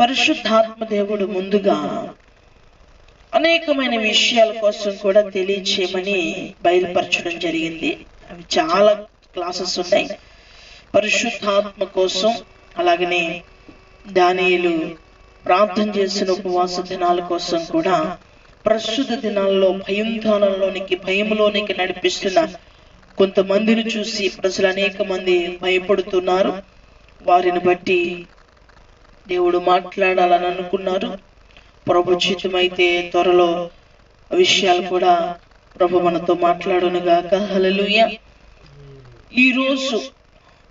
పరిశుద్ధాత్మ దేవుడు ముందుగా అనేకమైన విషయాల కోసం కూడా తెలియచేయమని బయలుపరచడం జరిగింది. అవి చాలా క్లాసెస్ ఉన్నాయి పరిశుద్ధాత్మ కోసం. అలాగనే దానియేలు ప్రార్థన చేసిన ఉపవాస దినాల కోసం కూడా, ప్రస్తుత దినాల్లో భయంలోనికి నడిపిస్తున్న కొంతమందిని చూసి ప్రజలు అనేక మంది భయపడుతున్నారు. వారిని బట్టి దేవుడు మాట్లాడాలని అనుకున్నారు. ప్రభు చిత్తమైతే త్వరలో విషయాలు కూడా ప్రభు మనతో మాట్లాడునుగాక. హల్లెలూయా. ఈరోజు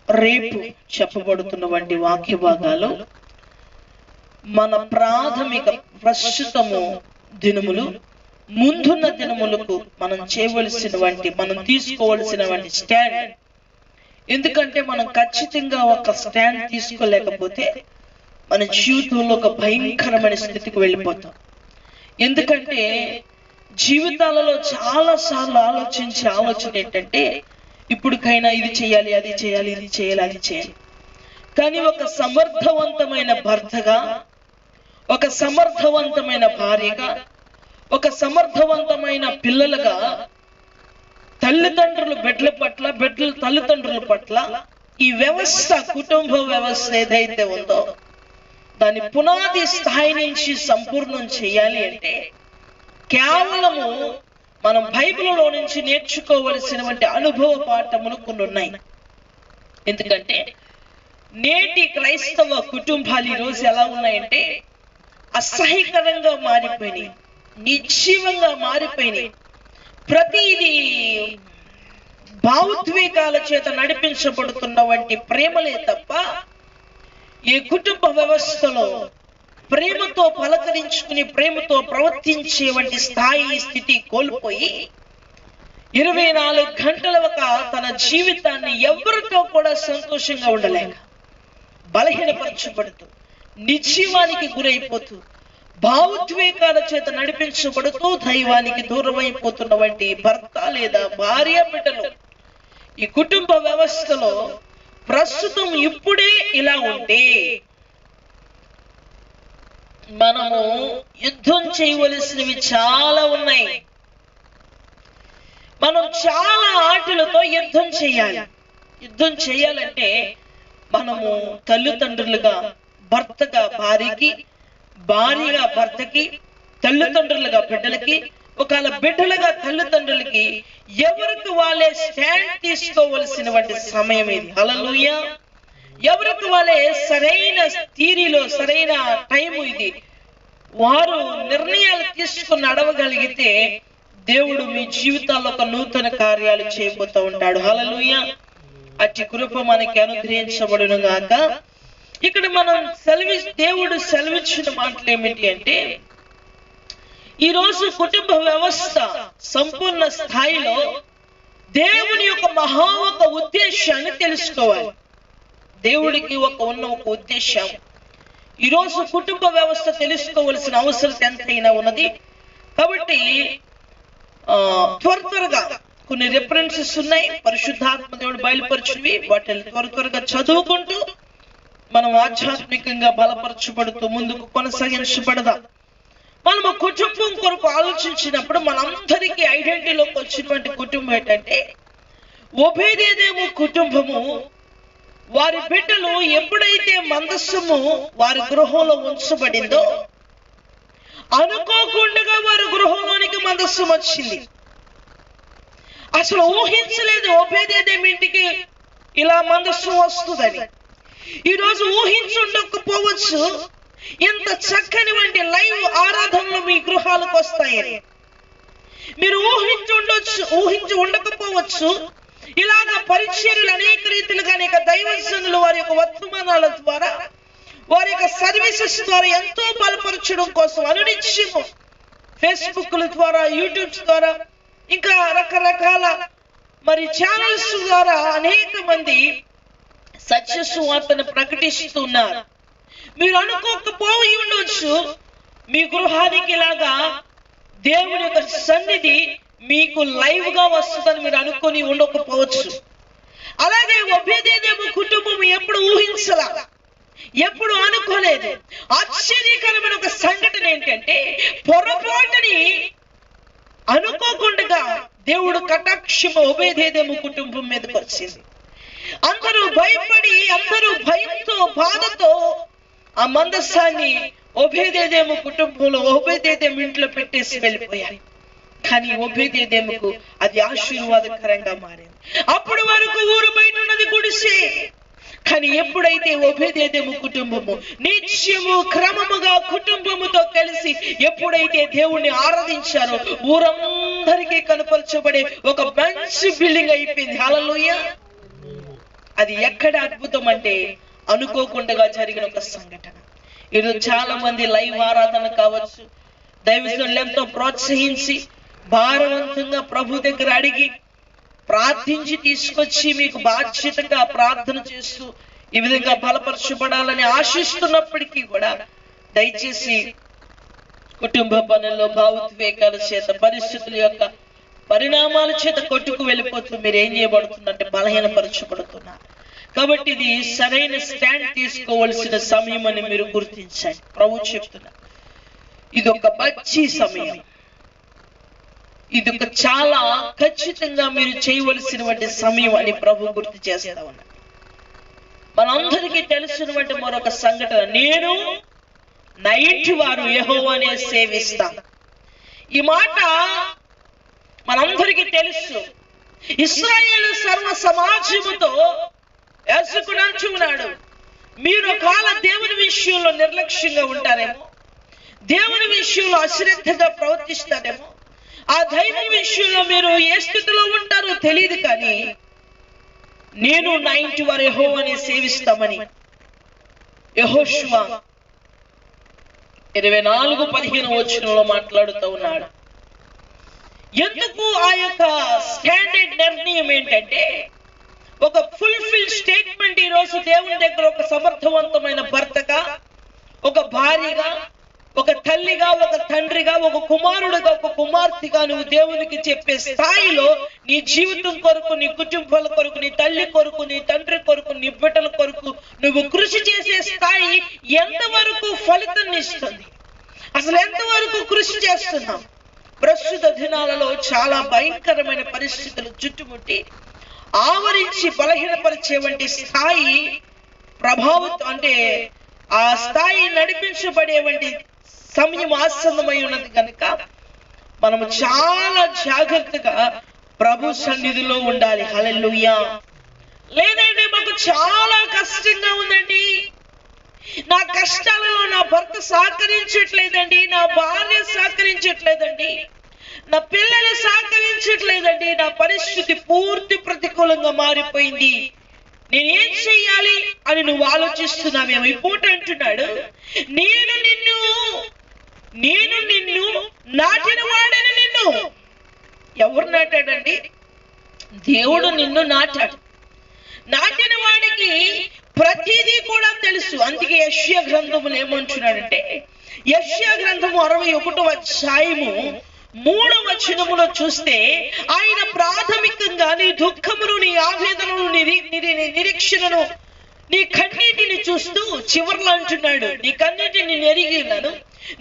రేపు చెప్పబడుతున్నటువంటి వాక్య భాగాలు మన ప్రాథమిక ప్రస్తుతము దినములు, ముందున్న దినములకు మనం తీసుకోవలసినటువంటి స్టాండ్. ఎందుకంటే మనం ఖచ్చితంగా ఒక స్టాండ్ తీసుకోలేకపోతే మన జీవితంలో ఒక భయంకరమైన స్థితికి వెళ్ళిపోతాం. ఎందుకంటే జీవితాలలో చాలా సార్లు ఆలోచన ఏంటంటే, ఇప్పుడుకైనా ఇది చేయాలి, అది చేయాలి, ఇది చేయాలి, అది చేయాలి. కానీ ఒక సమర్థవంతమైన భర్తగా, ఒక సమర్థవంతమైన భార్యగా, ఒక సమర్థవంతమైన పిల్లలుగా, తల్లిదండ్రులు బిడ్డల పట్ల, బిడ్డలు తల్లిదండ్రుల పట్ల ఈ వ్యవస్థ, కుటుంబ వ్యవస్థ ఏదైతే ఉందో దాని పునాది స్థాయి నుంచి సంపూర్ణం చేయాలి అంటే కేవలము మనం బైబిల్లో నుంచి నేర్చుకోవలసినటువంటి అనుభవ పాఠములు కొన్ని ఉన్నాయి. ఎందుకంటే నేటి క్రైస్తవ కుటుంబాలు ఈరోజు ఎలా ఉన్నాయంటే అసహ్యకరంగా మారిపోయినాయి, నిర్జీవంగా మారిపోయినాయి. ప్రతిదీ భావోద్వేగాల చేత నడిపించబడుతున్నటువంటి ప్రేమలే తప్ప ఈ కుటుంబ వ్యవస్థలో ప్రేమతో పలకరించుకుని, ప్రేమతో ప్రవర్తించేటువంటి స్థితి కోల్పోయి 24 గంటల తన జీవితాన్ని ఎవరితో కూడా సంతోషంగా ఉండలేక బలహీనపరచబడుతూ, నిర్జీవానికి గురైపోతూ, భావోద్వేగాల చేత నడిపించబడుతూ దైవానికి దూరమైపోతున్నటువంటి భర్త లేదా భార్య బిడ్డలు ఈ కుటుంబ వ్యవస్థలో ప్రస్తుతం ఇప్పుడే ఇలా ఉంటే మనము యుద్ధం చేయవలసినవి చాలా ఉన్నాయి. మనం చాలా ఆటలతో యుద్ధం చేయాలి. యుద్ధం చేయాలంటే మనము తల్లిదండ్రులుగా భర్తగా భార్యకి, భార్యగా భర్తకి, తల్లిదండ్రులుగా బిడ్డలకి, ఒకవేళ బిడ్డలుగా తల్లిదండ్రులకి ఎవరికి వాళ్ళే స్టాండ్ తీసుకోవలసినటువంటి సమయం ఇది. హల్లెలూయా. ఎవరికి వాళ్ళే సరైన థియరీలో సరైన టైం ఇది. వారు నిర్ణయాలు తీసుకుని నడవగలిగితే దేవుడు మీ జీవితాల్లో ఒక నూతన కార్యాలు చేయబోతూ ఉంటాడు. హల్లెలూయా. అట్టి కృప మనకి అనుగ్రహించబడును గాక. ఇక్కడ మనం దేవుడు సెలవిచ్చిన మాటలు ఏమిటి అంటే, ఈరోజు కుటుంబ వ్యవస్థ సంపూర్ణ స్థాయిలో దేవుని యొక్క ఒక ఉద్దేశాన్ని తెలుసుకోవాలి. దేవుడికి ఒక ఉద్దేశం. ఈరోజు కుటుంబ వ్యవస్థ తెలుసుకోవలసిన అవసరం ఎంతైనా ఉన్నది. కాబట్టి త్వరగా కొన్ని రెఫరెన్సెస్ ఉన్నాయి, పరిశుద్ధాత్మ దేవుడు బయలుపరిచినవి. వాటిని త్వరగా చదువుకుంటూ మనం ఆధ్యాత్మికంగా బలపరచబడుతూ ముందుకు కొనసాగించబడదాం. మనం కుటుంబం కొరకు ఆలోచించినప్పుడు మనందరికీ ఐడెంటిటీలోకి వచ్చినటువంటి కుటుంబం ఏంటంటే ఓబేదేదోము కుటుంబము. వారి బిడ్డలు ఎప్పుడైతే మందస్సము వారి గృహంలో ఉంచబడిందో, అనుకోకుండా వారి గృహంలోనికి మందస్సం వచ్చింది. అసలు ఊహించలేదు ఓబేదేదోము ఇంటికి ఇలా మందస్సం వస్తుందని. ఈరోజు ఊహించుండకపోవచ్చు ఇంత చక్కని వంటి లైవ్ ఆరాధనలు మీ గృహాలకు వస్తాయని. మీరు ఊహించి ఉండకపోవచ్చు. ఇలాగ పరిచర్యలు అనేక రీతిలుగా అనేక దైవజనులు వారి యొక్క వర్తమానాల ద్వారా, వారి యొక్క సర్వీసెస్ ద్వారా ఎంతో బలపరచడం కోసం అనునిత్యము ఫేస్బుక్ల ద్వారా, యూట్యూబ్స్ ద్వారా, ఇంకా రకరకాల ఛానల్స్ ద్వారా అనేక మంది సత్య సువార్తను ప్రకటిస్తున్నారు. మీరు అనుకోకపోయి ఉండవచ్చు మీ గృహానికి ఇలాగా దేవుని యొక్క సన్నిధి మీకు లైవ్ గా వస్తుందని మీరు అనుకొని ఉండకపోవచ్చు. అలాగే ఓబేదేదోము కుటుంబం ఎప్పుడు ఊహించలా. ఎప్పుడు అనుకోలేదు. ఆశ్చర్యకరమైన ఒక సంఘటన ఏంటంటే, పొరపాటుని అనుకోకుండా దేవుడు కటాక్షము ఓబేదేదోము కుటుంబం మీదకి వచ్చింది. అందరూ భయపడి, అందరూ భయంతో, బాధతో ఆ మందసాన్ని ఓబేదేదోము కుటుంబంలో, ఓబేదేదోము ఇంట్లో పెట్టేసి వెళ్ళిపోయారు. కానీ ఓబేదేదోముకు అది ఆశీర్వాదకరంగా మారింది. అప్పటి వరకు ఊరు బయట ఉన్నది గుడిసే. కానీ ఎప్పుడైతే ఓబేదేదోము కుటుంబము నిత్యము క్రమముగా కుటుంబముతో కలిసి ఎప్పుడైతే దేవుణ్ణి ఆరాధించారో, ఊరందరికీ కనపరచబడే ఒక మంచి బిల్డింగ్ అయిపోయింది. హల్లెలూయా. అది ఎక్కడ అద్భుతం అంటే, అనుకోకుండా జరిగిన ఒక సంఘటన. ఈరోజు చాలా మంది లైవ్ ఆరాధన కావచ్చు, దైవజనులు ఎంతో ప్రోత్సహించి భారవంతంగా ప్రభు దగ్గర అడిగి ప్రార్థించి తీసుకొచ్చి మీకు బాధ్యతగా ప్రార్థన చేస్తూ ఈ విధంగా బలపరచబడాలని ఆశిస్తున్నప్పటికీ కూడా, దయచేసి కుటుంబ పనుల్లో భావోద్వేగాల చేత, పరిస్థితుల యొక్క పరిణామాల చేత కొట్టుకు వెళ్ళిపోతూ మీరు ఏం చేయబడుతుందంటే బలహీనపరచబడుతున్నారు. కాబట్టి ఇది సరైన స్టాండ్ తీసుకోవలసిన సమయం అని మీరు గుర్తించండి. ప్రభు చెప్తున్నారు, ఇది ఒక మంచి సమయం, ఇది ఒక చాలా ఖచ్చితంగా మీరు చేయవలసినటువంటి సమయం అని ప్రభు గుర్తు చేస్తా ఉన్నారు. మనందరికీ తెలిసినటువంటి మరొక సంఘటన, నేను నా ఇంటి వారు యెహోవానే సేవిస్తాం. ఈ మాట మనందరికీ తెలుసు. ఇశ్రాయేలు సర్వ సమాజముతో యాజకుడు అంటున్నాడు, మీరు ఒకవేళ దేవుని విషయంలో నిర్లక్ష్యంగా ఉంటారేమో, దేవుని విషయంలో అశ్రద్ధగా ప్రవర్తిస్తారేమో, ఆ దైవం విషయంలో మీరు ఏ స్థితిలో ఉంటారో తెలియదు, కానీ నేను నా ఇంటి వారు యెహోవాని సేవిస్తామని యెహోషువ 24:15 మాట్లాడుతూ ఉన్నాడు. ఎందుకు ఆ యొక్క స్టాండర్డ్ నిర్ణయం ఏంటంటే, ఒక ఫుల్ఫిల్ స్టేట్మెంట్ ఈ రోజు దేవుని దగ్గర ఒక సమర్థవంతమైన భర్తగా, ఒక భార్యగా, ఒక తల్లిగా, ఒక తండ్రిగా, ఒక కుమారుడుగా, ఒక కుమార్తెగా నువ్వు దేవునికి చెప్పే స్థాయిలో నీ జీవితం కొరకు, నీ కుటుంబాల కొరకు, నీ తల్లి కొరకు, నీ తండ్రి కొరకు, నీ బిడ్డల కొరకు నువ్వు కృషి చేసే స్థాయి ఎంతవరకు ఫలితాన్ని ఇస్తుంది? అసలు ఎంతవరకు కృషి చేస్తున్నాం? ప్రస్తుత దినాలలో చాలా భయంకరమైన పరిస్థితులు చుట్టుముట్టి ఆవరించి బలహీనపరిచే వంటి స్థాయి ప్రభావం, అంటే ఆ స్థాయి నడిపించబడే వంటి సమయం ఆసన్నమై ఉన్నది కనుక మనము చాలా జాగ్రత్తగా ప్రభు సన్నిధిలో ఉండాలి. హల్లెలూయా. లేదంటే మాకు చాలా కష్టంగా ఉందండి, నా కష్టాలలో నా భర్త సహకరించట్లేదండి, నా భార్య సహకరించట్లేదండి, నా పిల్లలు సహకరించట్లేదండి, నా పరిస్థితి పూర్తి ప్రతికూలంగా మారిపోయింది, నేనేం చెయ్యాలి అని నువ్వు ఆలోచిస్తున్నావేమో. ఈ పూట అంటున్నాడు, నేను నిన్ను నాటిన వాడని. నిన్ను ఎవరు నాటాడండి? దేవుడు నిన్ను నాటాడు. నాటిన వాడికి ప్రతిదీ కూడా తెలుసు. అందుకే యెషయా గ్రంథములు ఏమంటున్నాడంటే, యెషయా గ్రంథము 61వ అధ్యాయము 3వ వచనములో చూస్తే, ఆయన ప్రాథమికంగా నీ దుఃఖమును, నీ ఆవేదనను, నిరీక్షణను, నీ కన్నీటిని చూస్తూ చివర్లో అంటున్నాడు, నీ కన్నీటిని నేను ఎరిగి ఉన్నాను,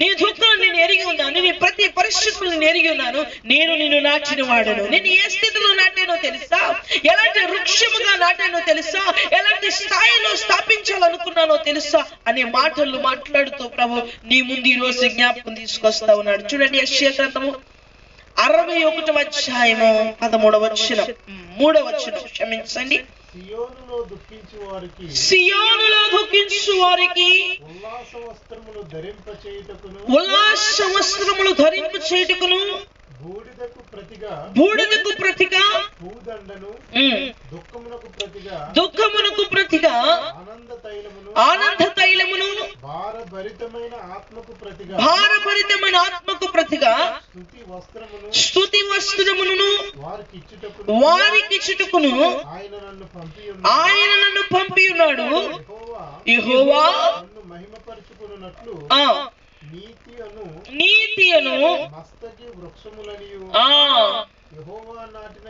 నీ దుఃఖం నేను ఎరిగి ఉన్నాను, నీ ప్రతి పరిస్థితులు నేను ఎరిగి ఉన్నాను, నేను నిన్ను నాటిన వాడను. నేను ఏ స్థితిలో నాటానో తెలుసా, ఎలాంటి వృక్షముగా నాటానో తెలుసా, ఎలాంటి స్థాయిలో స్థాపించాలనుకున్నానో తెలుసా అనే మాటలు మాట్లాడుతూ ప్రభు నీ ముందు ఈ రోజు జ్ఞాపకం తీసుకొస్తా ఉన్నాడు. చూడండి, యెషయా గ్రంథము 61వ అధ్యాయము 13వ వచనం, 3వ వచనం, క్షమించండి. సియోనులో దుఃఖించు వారికి ఉల్లాస వస్త్రములు ధరింప చేయుటకును బూడిదకు ప్రతిగా దుఃఖమునకు ప్రతిగా ఆనంద తైలమును భారభరితమైన ఆత్మకు ప్రతిగా స్తుతి వస్త్రమును వారికిచ్చుటకును ఆయన నన్ను పంపి ఉన్నాడు. యెహోవా చెప్పుకున్నట్లు ఆ నీతి అను మస్తకి వృక్షములనియు యెహోవా నాటిన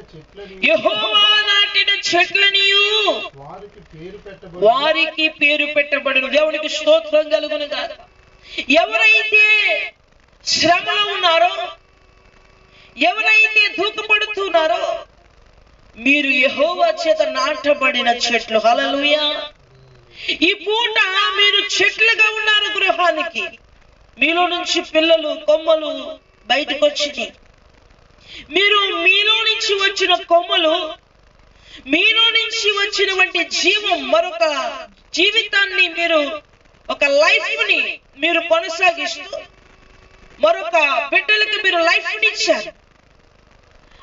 చెట్లనియు వారికి పేరు పెట్టబడును. దేవునికి స్తోత్రం కలుగును గాక. ఎవరైతే శ్రమలో ఉన్నారో, ఎవరైతే దూఖపడుతున్నారో, మీరు యెహోవా చేత నాటబడిన చెట్లు. హల్లెలూయా. ఈ పూట మీరు చెట్లుగా ఉన్నారు. గృహానికి మీలో నుంచి పిల్లలు కొమ్మలు బయటకు వచ్చినాయి. మీరు మీలో నుంచి వచ్చిన కొమ్మలు, మీలో నుంచి వచ్చినటువంటి జీవం, మరొక జీవితాన్ని, మీరు ఒక లైఫ్ ని మీరు కొనసాగిస్తూ మరొక బిడ్డలకు మీరు లైఫ్ ని ఇచ్చారు.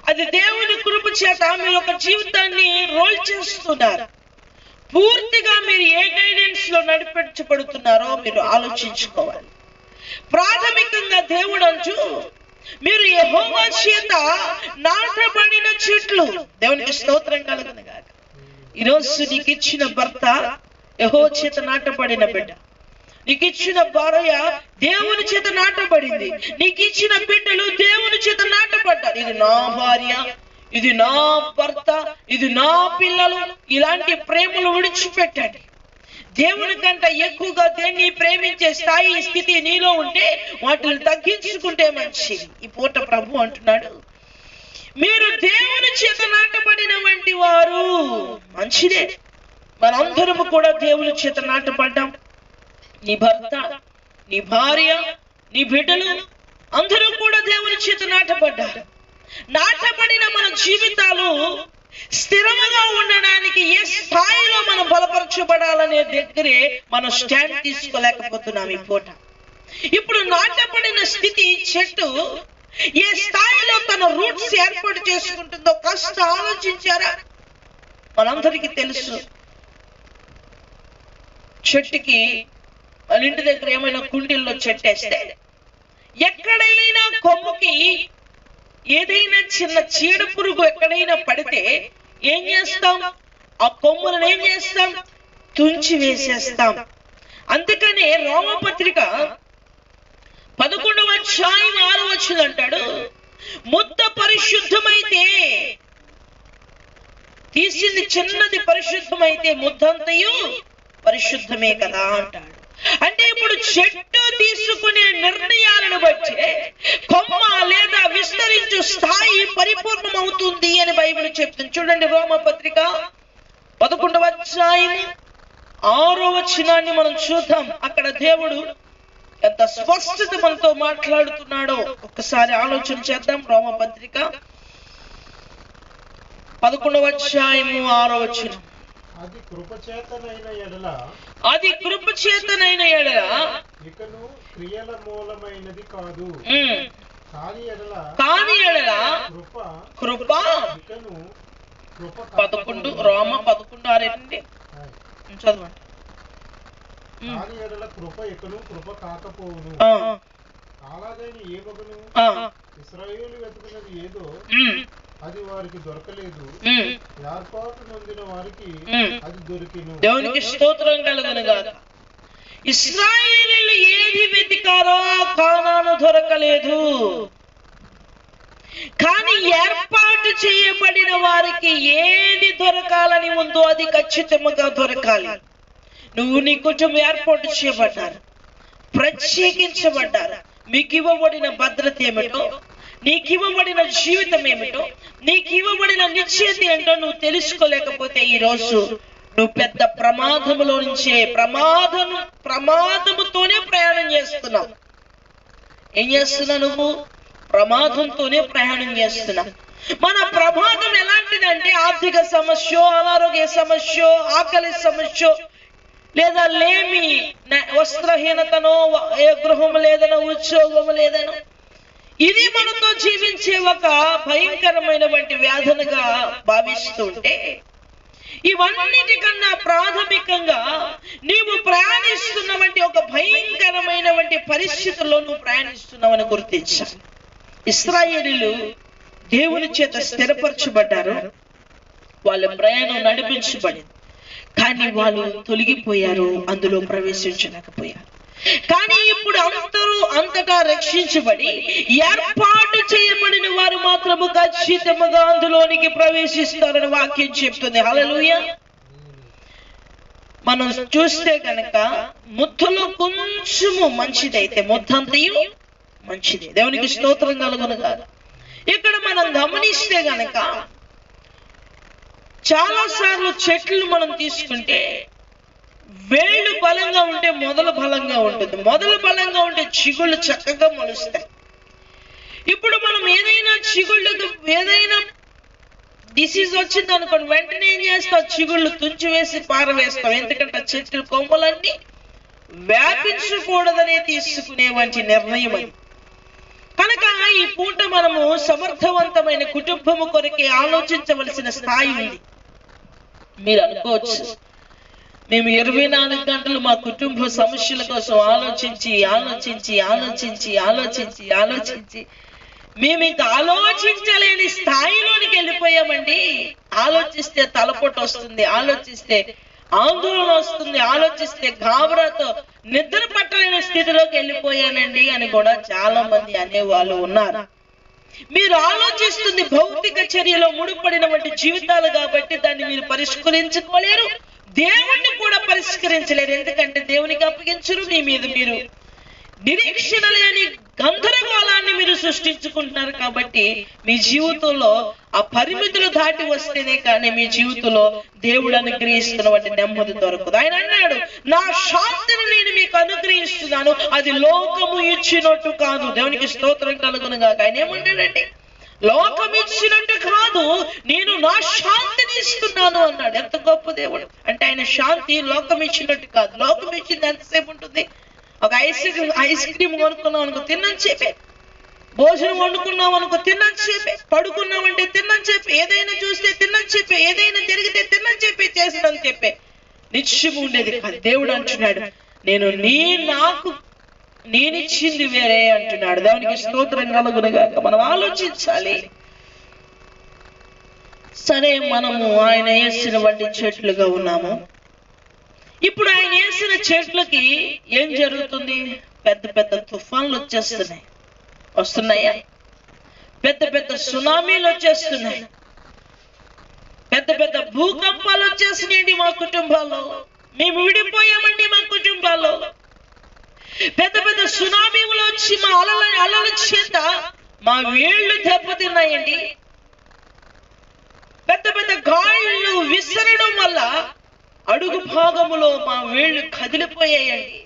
అది దేవుని కృప చేత మీరు ఒక జీవితాన్ని రోల్ చేస్తున్నారు. పూర్తిగా మీరు ఏ గైడెన్స్ లో నడిపించబడుతున్నారో మీరు ఆలోచించుకోవాలి. ప్రాథమికంగా దేవుడు అంటూ మీరు యెహోవా చేత నాటబడిన చెట్లు. దేవునికి స్తోత్రం కలుగును గాక. ఈరోజు నీకు ఇచ్చిన భర్త యెహోవా చేత నాటబడిన బిడ్డ. నీకు ఇచ్చిన భార్య దేవుని చేత నాటబడింది. నీకు ఇచ్చిన బిడ్డలు దేవుని చేత నాటబడ్డారు. ఇది నా భార్య, ఇది నా భర్త, ఇది నా పిల్లలు. ఇలాంటి ప్రేమలు విడిచిపెట్టండి. దేవుని కంటే ఎక్కువగా దేన్ని ప్రేమించే స్థాయి, స్థితి నీలో ఉంటే వాటిని తగ్గించుకుంటే మంచిది. ఈ పూట ప్రభు అంటున్నాడు, మీరు దేవుని చేత నాటబడిన వంటి వారు. మంచిదే, మనందరము కూడా దేవుని చేత నాటబడ్డాం. నీ భర్త, నీ భార్య, నీ బిడ్డలు అందరూ కూడా దేవుని చేత నాటబడ్డారు. నాటబడిన మన జీవితాలు స్థిరంగా ఉండడానికి ఏ స్థాయిలో మనం బలపరచబడాలనే దగ్గరే మనం స్టాండ్ తీసుకోలేకపోతున్నాం ఈ పూట. ఇప్పుడు నాటబడిన స్థితి చెట్టు ఏ స్థాయిలో తన రూట్స్ ఏర్పాటు చేసుకుంటుందో కాస్త ఆలోచించారా? మనందరికీ తెలుసు, చెట్టుకి మన ఇంటి దగ్గర ఏమైనా కుండీల్లో చెట్టేస్తే ఎక్కడైనా కొమ్ముకి ఏదైనా చిన్న చీడ పురుగు ఎక్కడైనా పడితే ఏం చేస్తాం? ఆ కొమ్ములను ఏం చేస్తాం? తుంచి వేసేస్తాం. అందుకనే రోమపత్రిక 11వ అధ్యాయం 6వ వచనం అంటాడు, ముద్ద పరిశుద్ధమైతే, తీసింది చిన్నది పరిశుద్ధమైతే ముద్దంతయు పరిశుద్ధమే కదా అంటాడు. అంటే ఇప్పుడు చెట్టు తీసుకునే నిర్ణయాలను బట్టి కొమ్మ లేదా విస్తరించు స్థాయి పరిపూర్ణమవుతుంది అని బైబిల్ చెప్తుంది. చూడండి, రోమపత్రిక 11వ అధ్యాయం 6వ వచనాన్ని మనం చూద్దాం. అక్కడ దేవుడు ఎంత స్పష్టత మనతో మాట్లాడుతున్నాడో ఒక్కసారి ఆలోచన చేద్దాం. రోమపత్రిక 11వ అధ్యాయం 6వ వచనం. అది కృపచేతనైన ఎడల ఇకను క్రియల మూలమైనది కాదు, కాని ఎడల కృప ఇకను కృప 11 రోమ 11:6 చదవండి. కాని ఎడల కృప ఇకను కృప కాకపోవును. అలాగైనా ఏ మగను ఇశ్రాయేలు వెతుకున్నది ఏదో అది వారికి దొరకలేదు, ఏర్పాటు నొందిన వారికి అది దొరికిను. దేవునికి స్తోత్రం కలుగును గాక. ఇశ్రాయేలీయులు ఏది వెతికారో కానాను దొరకలేదు, కానీ ఏర్పాటు చేయబడిన వారికి ఏది దొరకాలని ఉందో అది ఖచ్చితంగా దొరకాలి. నువ్వు నీ కుటుంబం ఏర్పాటు చేయబడ్డారు, ప్రత్యేకించబడ్డారు. మీకు ఇవ్వబడిన భద్రత ఏమిటో, నీకు ఇవ్వబడిన జీవితం ఏమిటో, నీకు ఇవ్వబడిన నిశ్చయత ఏంటో నువ్వు తెలుసుకోలేకపోతే ఈ రోజు నువ్వు పెద్ద ప్రమాదములో నుంచే ప్రమాదముతోనే ప్రయాణం చేస్తున్నావు. ఏం చేస్తున్నావు? నువ్వు ప్రమాదంతోనే ప్రయాణం చేస్తున్నావు. మన ప్రమాదం ఎలాంటిదంటే ఆర్థిక సమస్య, అనారోగ్య సమస్య, ఆకలి సమస్య, లేదా లేమి, వస్త్రహీనతనో, గృహం లేదనో, ఉద్యోగం లేదనో, ఇది మనతో జీవించే ఒక భయంకరమైనటువంటి వ్యాధులుగా భావిస్తుంటే, ఇవన్నిటికన్నా ప్రాథమికంగా నీవు ప్రయాణిస్తున్నటువంటి ఒక భయంకరమైనటువంటి పరిస్థితుల్లో నువ్వు ప్రయాణిస్తున్నావని గుర్తించాలి. ఇశ్రాయేలీయులు దేవుని చేత స్థిరపరచబడ్డారు, వాళ్ళ ప్రయాణం నడిపించబడింది, కానీ వాళ్ళు తొలగిపోయారు, అందులో ప్రవేశించలేకపోయారు. కానీ ఇప్పుడు అందరూ అంతటా రక్షించబడి ఏర్పాటు చేయబడిన వారు మాత్రము ఖచ్చితంగా అందులోనికి ప్రవేశిస్తారని వాక్యం చెప్తుంది. హల్లెలూయా. మనం చూస్తే కనుక ముద్దలో కొంచెము మంచిదైతే ముద్దంతయు మంచిది. దేవునికి స్తోత్రం కలుగును కాదు. ఇక్కడ మనం గమనిస్తే గనక చాలా సార్లు చెట్లు మనం తీసుకుంటే వేళ్ళు బలంగా ఉంటే మొదలు బలంగా ఉంటుంది, మొదలు బలంగా ఉంటే చిగుళ్ళు చక్కగా మొలుస్తాయి. ఇప్పుడు మనం ఏదైనా చిగుళ్ళకు ఏదైనా డిసీజ్ వచ్చింది అనుకోండి, వెంటనే ఏం చేస్తాం, చిగుళ్ళు తుంచివేసి పారవేస్తాం. ఎందుకంటే చెట్టు కొమ్మలన్నీ వ్యాపించకూడదనే తీసుకునేవంటి నిర్ణయం అది. కనుక ఈ పూట మనము సమర్థవంతమైన కుటుంబము కొరకే ఆలోచించవలసిన స్థాయి ఉంది. మీరు అనుకోవచ్చు, మేము 24 గంటలు మా కుటుంబ సమస్యల కోసం ఆలోచించి ఆలోచించి ఆలోచించి ఆలోచించి ఆలోచించి మేము ఇంకా ఆలోచించలేని స్థాయిలోనికి వెళ్ళిపోయామండి. ఆలోచిస్తే తలపోటు వస్తుంది, ఆలోచిస్తే ఆందోళన వస్తుంది, ఆలోచిస్తే గాబరాతో నిద్ర పట్టలేని స్థితిలోకి వెళ్ళిపోయానండి అని కూడా చాలా మంది అనేవాళ్ళు ఉన్నారు. మీరు ఆలోచిస్తుంది భౌతిక చర్యలో ముడిపడిన వంటి జీవితాలు కాబట్టి దాన్ని మీరు పరిష్కరించుకోలేరు, దేవుణ్ణి కూడా పరిష్కరించలేరు. ఎందుకంటే దేవునికి అప్పగించరు, మీ మీద మీరు నిరీక్షణ లేని గందరగోళాన్ని మీరు సృష్టించుకుంటున్నారు. కాబట్టి మీ జీవితంలో ఆ పరిమితులు దాటి వస్తేనే కానీ మీ జీవితంలో దేవుడు అనుగ్రహిస్తున్న వాటి నెమ్మది దొరకదు. ఆయన అన్నాడు, నా శాంతిని నేను మీకు అనుగ్రహిస్తున్నాను, అది లోకము ఇచ్చినట్టు కాదు. దేవునికి స్తోత్రం కలుగును గాక. ఆయన ఏమంటాడంటే, లోకం ఇచ్చినట్టు కాదు, నేను నా శాంతిని ఇస్తున్నాను అన్నాడు. ఎంత గొప్ప దేవుడు అంటే, ఆయన శాంతి లోకం ఇచ్చినట్టు కాదు. లోకం ఇచ్చింది ఎంతసేపు ఉంటుంది? ఒక ఐస్ క్రీమ్ కొనుక్కున్నాం అనుకో తిన్నని చెప్పే, భోజనం వండుకున్నాం అనుకో తిన్నని చెప్పే, పడుకున్నామంటే తిన్నని చెప్పే, ఏదైనా చూస్తే తిన్నని చెప్పే, ఏదైనా జరిగితే తిన్నని చెప్పే, చేసినని చెప్పే నిత్యం ఉండేది కాదు. దేవుడు అంటున్నాడు, నాకు నేనిచ్చింది వేరే అంటున్నాడు. దేవునికి స్తోత్రం కలుగును గాక. మనం ఆలోచించాలి. సరే, మనము ఆయన వేసిన వంటి చెట్లుగా ఉన్నాము. ఇప్పుడు ఆయన వేసిన చెట్లకి ఏం జరుగుతుంది? పెద్ద పెద్ద తుఫాన్లు వస్తున్నాయా? పెద్ద పెద్ద సునామీలు వచ్చేస్తున్నాయి, పెద్ద పెద్ద భూకంపాలు వచ్చేసినాయండి మా కుటుంబాల్లో. మేము విడిపోయామండి మా కుటుంబాల్లో. పెద్ద పెద్ద సునామీలు వచ్చి మా అలల చేత మా వేళ్ళు దెబ్బతిన్నాయండి. పెద్ద పెద్ద గాళ్ళు విసరడం వల్ల అడుగు భాగములో మా వేళ్ళు కదిలిపోయాయండి.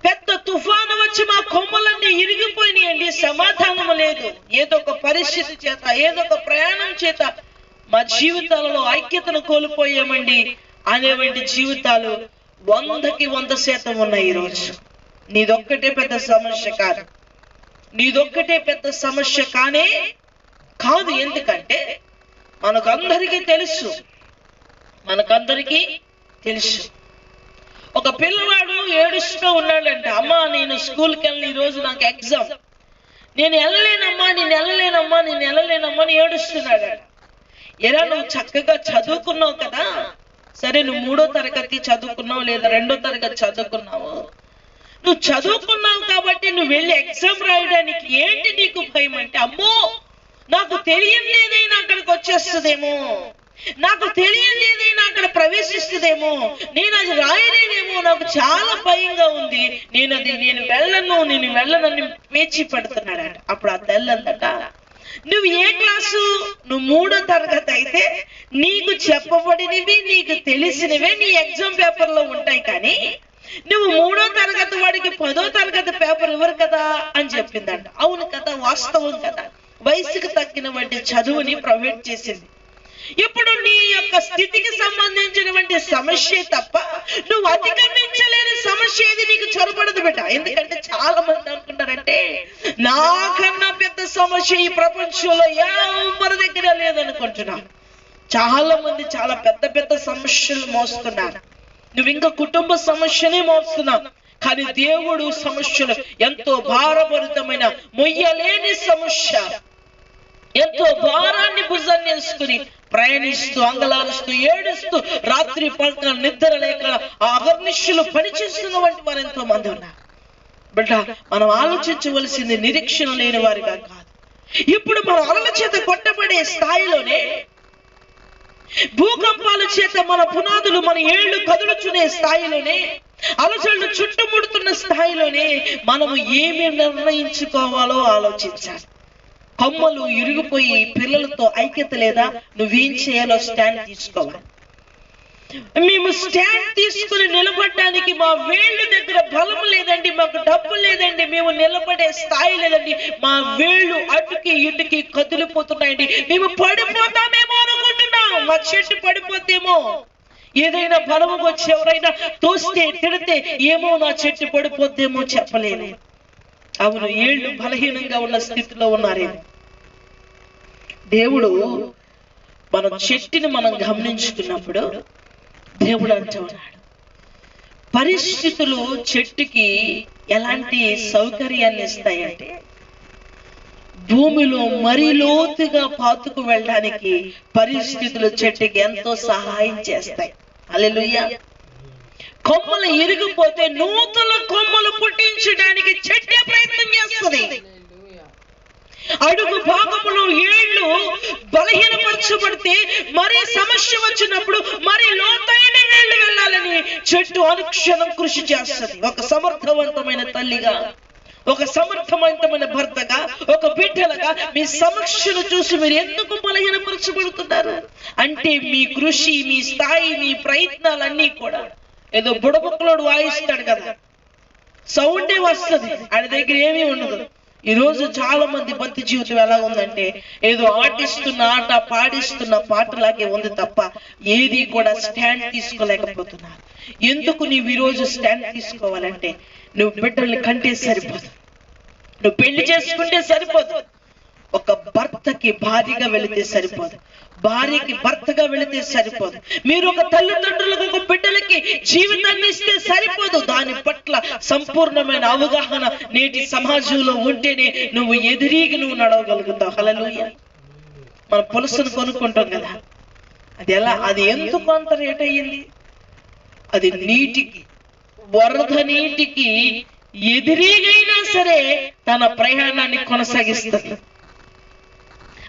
పెద్ద తుఫాను వచ్చి మా కొమ్మలన్నీ ఇరిగిపోయినాయండి. సమాధానం లేదు. ఏదో ఒక పరిస్థితి చేత, ఏదో ఒక ప్రయాణం చేత మా జీవితాలలో ఐక్యతను కోల్పోయామండి అనేవంటి జీవితాలు 100కి 100% ఉన్నాయి ఈరోజు. నీదొక్కటే పెద్ద సమస్య కాదు, నీదొక్కటే పెద్ద సమస్య కానే కాదు. ఎందుకంటే మనకందరికీ తెలుసు, ఒక పిల్లవాడు ఏడుస్తూ ఉన్నాడంటే, అమ్మా నేను స్కూల్కి వెళ్ళి ఈరోజు నాకు ఎగ్జామ్, నేను వెళ్ళలేనమ్మా అని ఏడుస్తున్నాడట. ఎరా, నువ్వు చక్కగా చదువుకున్నావు కదా, సరే నువ్వు 3వ తరగతి చదువుకున్నావు లేదా 2వ తరగతి చదువుకున్నావు, నువ్వు చదువుకున్నావు కాబట్టి నువ్వు వెళ్ళి ఎగ్జామ్ రాయడానికి ఏంటి నీకు భయం అంటే, అమ్మో నాకు తెలియని ఏదైనా అక్కడికి వచ్చేస్తుందేమో, నాకు తెలియని ఏదైనా అక్కడ ప్రవేశిస్తుందేమో, నేను అది రాయలేనేమో, నాకు చాలా భయంగా ఉంది, నేను వెళ్ళనని పేచి పెడుతున్నాడట. అప్పుడు ఆ తెల్లందట, నువ్వు ఏ క్లాసు? నువ్వు 3వ తరగతి అయితే నీకు చెప్పబడినవి, నీకు తెలిసినవే నీ ఎగ్జామ్ పేపర్ లో ఉంటాయి. కానీ నువ్వు 3వ తరగతి వాడికి 10వ తరగతి పేపర్ ఇవ్వరు కదా అని చెప్పిందంట. అవును కదా, వాస్తవం కదా. వయసుకు తగ్గిన వంటి చదువుని ప్రొవైడ్ చేసింది. ఇప్పుడు నీ యొక్క స్థితికి సంబంధించినటువంటి సమస్య తప్ప నువ్వు అధిగమించలేని సమస్య ఏది నీకు చొరబడదు బిడ్డ. ఎందుకంటే చాలా మంది అనుకుంటారంటే, నాకన్నా పెద్ద సమస్య ఈ ప్రపంచంలో ఎవరి దగ్గర లేదనుకుంటున్నాను. చాలా మంది చాలా పెద్ద పెద్ద సమస్యలు మోస్తున్నారు. నువ్వు ఇంకా కుటుంబ సమస్యనే మోస్తున్నావు, కానీ దేవుడు సమస్యలు ఎంతో భారభరితమైన మొయ్యలేని సమస్య, ఎంతో భారాన్ని భుజాన్ని వేసుకుని ప్రయాణిస్తూ అంగలారుస్తూ ఏడుస్తూ రాత్రి పగలు నిద్ర లేక అహర్నిశలు పనిచేస్తున్నటువంటి వారు ఎంతో మంది ఉన్నారు. బిడ్డ, మనం ఆలోచించవలసింది నిరీక్షణ లేని వారిగా కాదు. ఇప్పుడు మన అలల చేత కొట్టబడే స్థాయిలోనే, భూకంపాల చేత మన పునాదులు మన ఏళ్లు కదులుచునే స్థాయిలోనే, అలజడులు చుట్టుముడుతున్న స్థాయిలోనే మనము ఏమి నిర్ణయించుకోవాలో ఆలోచించాలి. కొమ్మలు ఇరిగిపోయి పిల్లలతో ఐక్యత లేదా, నువ్వేం చేయాలో స్టాండ్ తీసుకోవాలి. మేము స్టాండ్ తీసుకుని నిలబడడానికి మా వేళ్ళు దగ్గర బలం లేదండి, మాకు డబ్బు లేదండి, మేము నిలబడే స్థాయి లేదండి, మా వేళ్ళు అటుకి ఇటుకి కదిలిపోతున్నాయండి, మేము పడిపోతామేమో అనుకుంటున్నాం, మా చెట్టు పడిపోతేమో, ఏదైనా బలముకు వచ్చి ఎవరైనా తోస్తే తిడితే ఏమో నా చెట్టు పడిపోతేమో చెప్పలేను. అవును, ఏళ్ళు బలహీనంగా ఉన్న స్థితిలో ఉన్నారేమో. దేవుడు మన చెట్టుని మనం గమనించుకున్నప్పుడు దేవుడు అంటూ ఉన్నాడు, పరిస్థితులు చెట్టుకి ఎలాంటి సౌకర్యాన్ని ఇస్తాయంటే, భూమిలో మరీ లోతుగా పాతుకు వెళ్ళడానికి పరిస్థితులు చెట్టుకి ఎంతో సహాయం చేస్తాయి. హల్లెలూయా. కొమ్మలు ఇరిగిపోతే నూతన కొమ్మలు పుట్టించడానికి చెట్టే ప్రయత్నం చేస్తుంది. అడుగు భాగములో ఏళ్ళు బలహీనపరచబడితే మరీ సమస్య వచ్చినప్పుడు మరి లోతైన నీళ్లు వెళ్ళాలని చెట్టు అనుక్షణం కృషి చేస్తుంది. ఒక సమర్థవంతమైన తల్లిగా, ఒక సమర్థవంతమైన భర్తగా, ఒక బిడ్డలుగా మీ సమస్యను చూసి మీరు ఎందుకు బలహీనపరచబడుతున్నారు అంటే, మీ కృషి, మీ స్థాయి, మీ ప్రయత్నాలన్నీ కూడా ఏదో బుడబుక్కలోడు వాయిస్తాడు కదా, సౌండే వస్తుంది, ఆయన దగ్గర ఏమీ ఉండదు. ఈ రోజు చాలా మంది భక్తి జీవితం ఎలా ఉందంటే, ఏదో ఆటిస్తున్న ఆట, పాడిస్తున్న పాటలాగే ఉంది తప్ప ఏది కూడా స్టాండ్ తీసుకోలేకపోతున్నారు. ఎందుకు నీవు ఈ రోజు స్టాండ్ తీసుకోవాలంటే, నువ్వు బిడ్డల్ని కంటే సరిపోదు, నువ్వు పెళ్లి చేసుకుంటే సరిపోదు, ఒక భర్తకి భార్యగా వెళితే సరిపోదు, భార్యకి భర్తగా వెళితే సరిపోదు, మీరు ఒక తల్లిదండ్రులకు, ఒక బిడ్డలకి జీవితాన్ని ఇస్తే సరిపోదు. దాని పట్ల సంపూర్ణమైన అవగాహన నేటి సమాజంలో ఉంటేనే నువ్వు ఎదిరిగి నువ్వు నడవగలుగుతావు. హల్లెలూయా. మన పులుసును కొనుక్కుంటాం కదా, అది ఎలా, అది ఎందుకు అంత రేట్ అయ్యింది? అది నీటికి, వరద నీటికి ఎదిరిగైనా సరే తన ప్రయాణాన్ని కొనసాగిస్తుంది.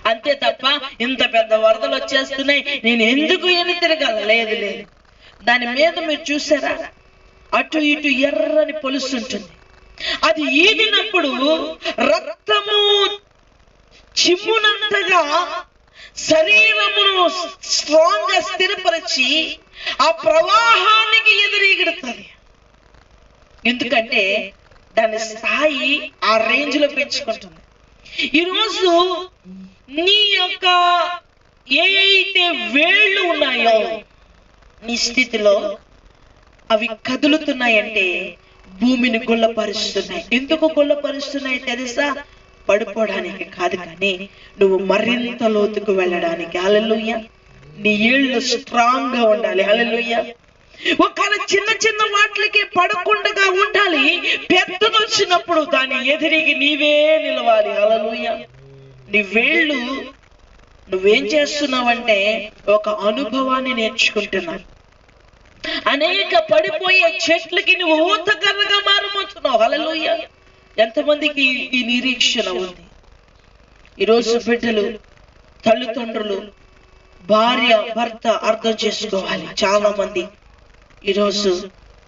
అంతే తప్ప ఇంత పెద్ద వరదలు వచ్చేస్తున్నాయి, నేను ఎందుకు ఎన్ని తిరగాల, లేదు లేదు. దాని మీద మీరు చూసారా, అటు ఇటు ఎర్రని పొలుసు ఉంటుంది. అది ఈదినప్పుడు రక్తము చిమ్మునంతగా శరీరమును స్ట్రాంగ్ గా స్థిరపరిచి ఆ ప్రవాహానికి ఎదురీగడుతుంది. ఎందుకంటే దాని స్థాయి ఆ రేంజ్ లో పెంచుకుంటుంది. ఈరోజు నీ యొక్క ఏవైతే వేళ్ళు ఉన్నాయో నీ స్థితిలో, అవి కదులుతున్నాయంటే భూమిని గుల్లపరుస్తున్నాయి. ఎందుకు గుల్లపరుస్తున్నాయి తెలుసా? పడిపోవడానికి కాదు, కానీ నువ్వు మరింత లోతుకు వెళ్ళడానికి. హల్లెలూయా. నీ ఏళ్ళు స్ట్రాంగ్ గా ఉండాలి. హల్లెలూయా. ఒకవేళ చిన్న చిన్న వాటికి పడకుండా ఉండాలి, పెద్దది వచ్చినప్పుడు దాన్ని ఎదిరిగి నీవే నిలవాలి. హల్లెలూయా. నీ వేళ్ళు నువ్వేం చేస్తున్నావంటే ఒక అనుభవాన్ని నేర్చుకుంటున్నావు. అనేక పడిపోయే చెట్లకి నువ్వు ఊతకర్రగా మారిపోతున్నావు. హల్లెలూయా. ఎంతమందికి ఈ నిరీక్షణ ఉంది? ఈరోజు బిడ్డలు, తల్లిదండ్రులు, భార్య, భర్త అర్థం చేసుకోవాలి. చాలా మంది ఈరోజు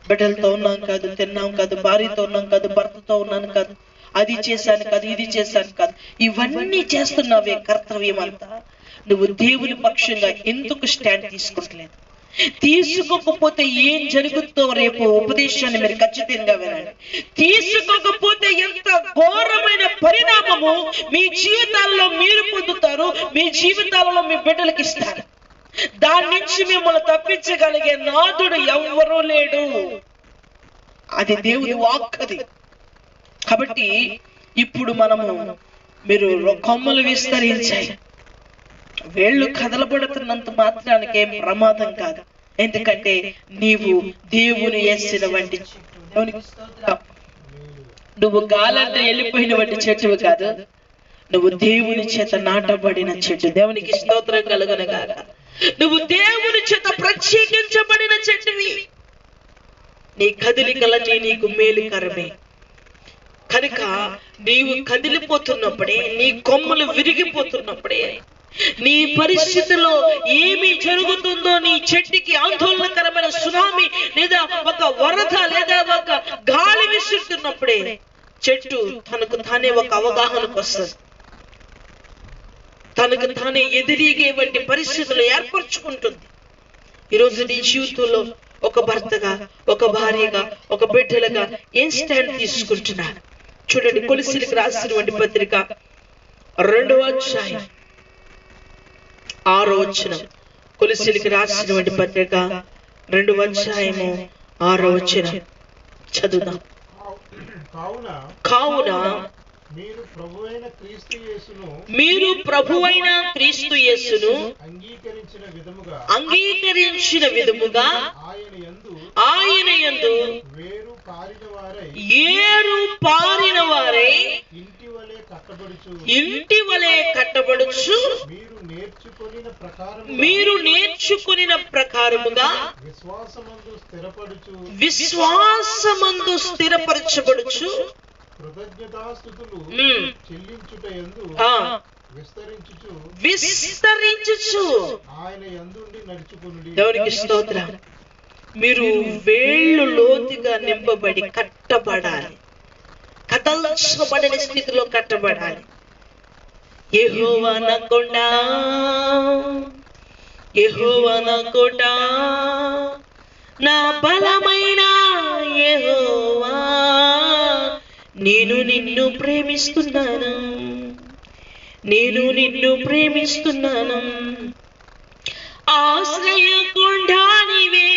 బిడ్డలతో ఉన్నాం కాదు, తిన్నాం కాదు, భార్యతో ఉన్నాం కాదు, భర్తతో ఉన్నాను కాదు, అది చేశాను కాదు, ఇది చేశాను కాదు, ఇవన్నీ చేస్తున్నావే కర్తవ్యం అంతా, నువ్వు దేవుని పక్షంగా ఎందుకు స్టాండ్ తీసుకుంటలేదు? తీసుకోకపోతే ఏం జరుగుతుందో రేపు ఉపదేశాన్ని మీరు ఖచ్చితంగా వినండి. తీసుకోకపోతే ఎంత ఘోరమైన పరిణామము మీ జీవితాల్లో మీరు పొందుతారు, మీ జీవితాలలో మీ బిడ్డలకి ఇస్తారు. దాని నుంచి మిమ్మల్ని తప్పించగలిగే నాథుడు ఎవ్వరూ లేడు. అది దేవుని వాక్కది. కాబట్టి ఇప్పుడు మనము మీరు కొమ్మలు విస్తరించాయి, వేళ్ళు కదలబడుతున్నంత మాత్రానికి ఏం ప్రమాదం కాదు. ఎందుకంటే నీవు దేవుని వేసిన వంటి, నువ్వు గాలంటే వెళ్ళిపోయిన వంటి చెట్టువు కాదు, నువ్వు దేవుని చేత నాటబడిన చెట్టు. దేవునికి స్తోత్రం కలుగునుగాక. నువ్వు దేవుని చేత ప్రత్యేకించబడిన చెట్టువి. నీ కదిలికలన్నీ నీకు మేలుకరమే. కనుక నీవు కదిలిపోతున్నప్పుడే, నీ కొమ్మలు విరిగిపోతున్నప్పుడే, నీ పరిస్థితిలో ఏమి జరుగుతుందో, నీ చెట్టుకి ఆందోళనకరమైన సునామీ లేదా ఒక వరద లేదా ఒక గాలి విసురుతున్నప్పుడే చెట్టు తనకు తానే ఒక అవగాహనకు వస్తుంది. తనకు తానే ఎదిరిగే వంటి పరిస్థితులు ఏర్పరచుకుంటుంది. ఈరోజు నీ జీవితంలో ఒక భర్తగా, ఒక భార్యగా, ఒక బిడ్డలుగా ఏం స్టాండ్ తీసుకుంటున్నారు? చూడండి, కొలస్సీలకు రాసినటువంటి పత్రిక 2వ అధ్యాయం 6వ వచనం. కొలస్సీలకు రాసినటువంటి పత్రిక 2వ అధ్యాయము 6వ వచనం చదువుదాం. కావున మీరు ప్రభువైన క్రీస్తు యేసును అంగీకరించిన విధముగా ఆయన యందు ఏరు పారిన వారై ఇంటి వలె కట్టబడుచు మీరు నేర్చుకొనిన ప్రకారముగా విశ్వాసమందు స్థిరపరచబడుచు విస్తరించుచు దేవునికి స్తోత్రం. మీరు వేళ్ళు లోతుగా నింపబడి కట్టబడాలి. కదల్చబడిన స్థితిలో కట్టబడాలి. యెహోవా నా కొండ, యెహోవా నా కోట, నా బలమైన యెహోవా, నేను నిన్ను ప్రేమిస్తున్నాను, నేను నిన్ను ప్రేమిస్తున్నాను. ఆశ్రయ కొండా నీవే,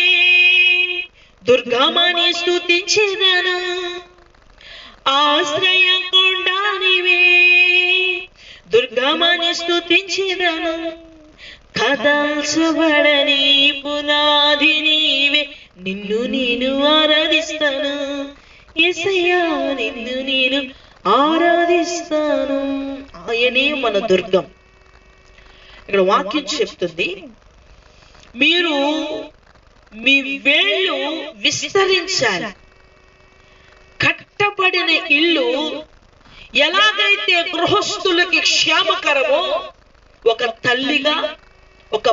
దుర్గమని స్తుతించెదను. ఆశ్రయ కొండా నీవే, దుర్గమని స్తుతించెదను. కదల్చబడని పునాది నీవే, నిన్ను నేను ఆరాధిస్తాను. యేసయ్యా, నిన్ను నేను ఆరాధిస్తాను. ఆయనే మన దుర్గం. ఇక్కడ వాక్యం చెప్తుంది, మీరు మీ వేళ్ళు విస్తరించాలి. కట్టబడిన ఇల్లు ఎలాగైతే గృహస్థులకి క్షేమకరమో, ఒక తల్లిగా, ఒక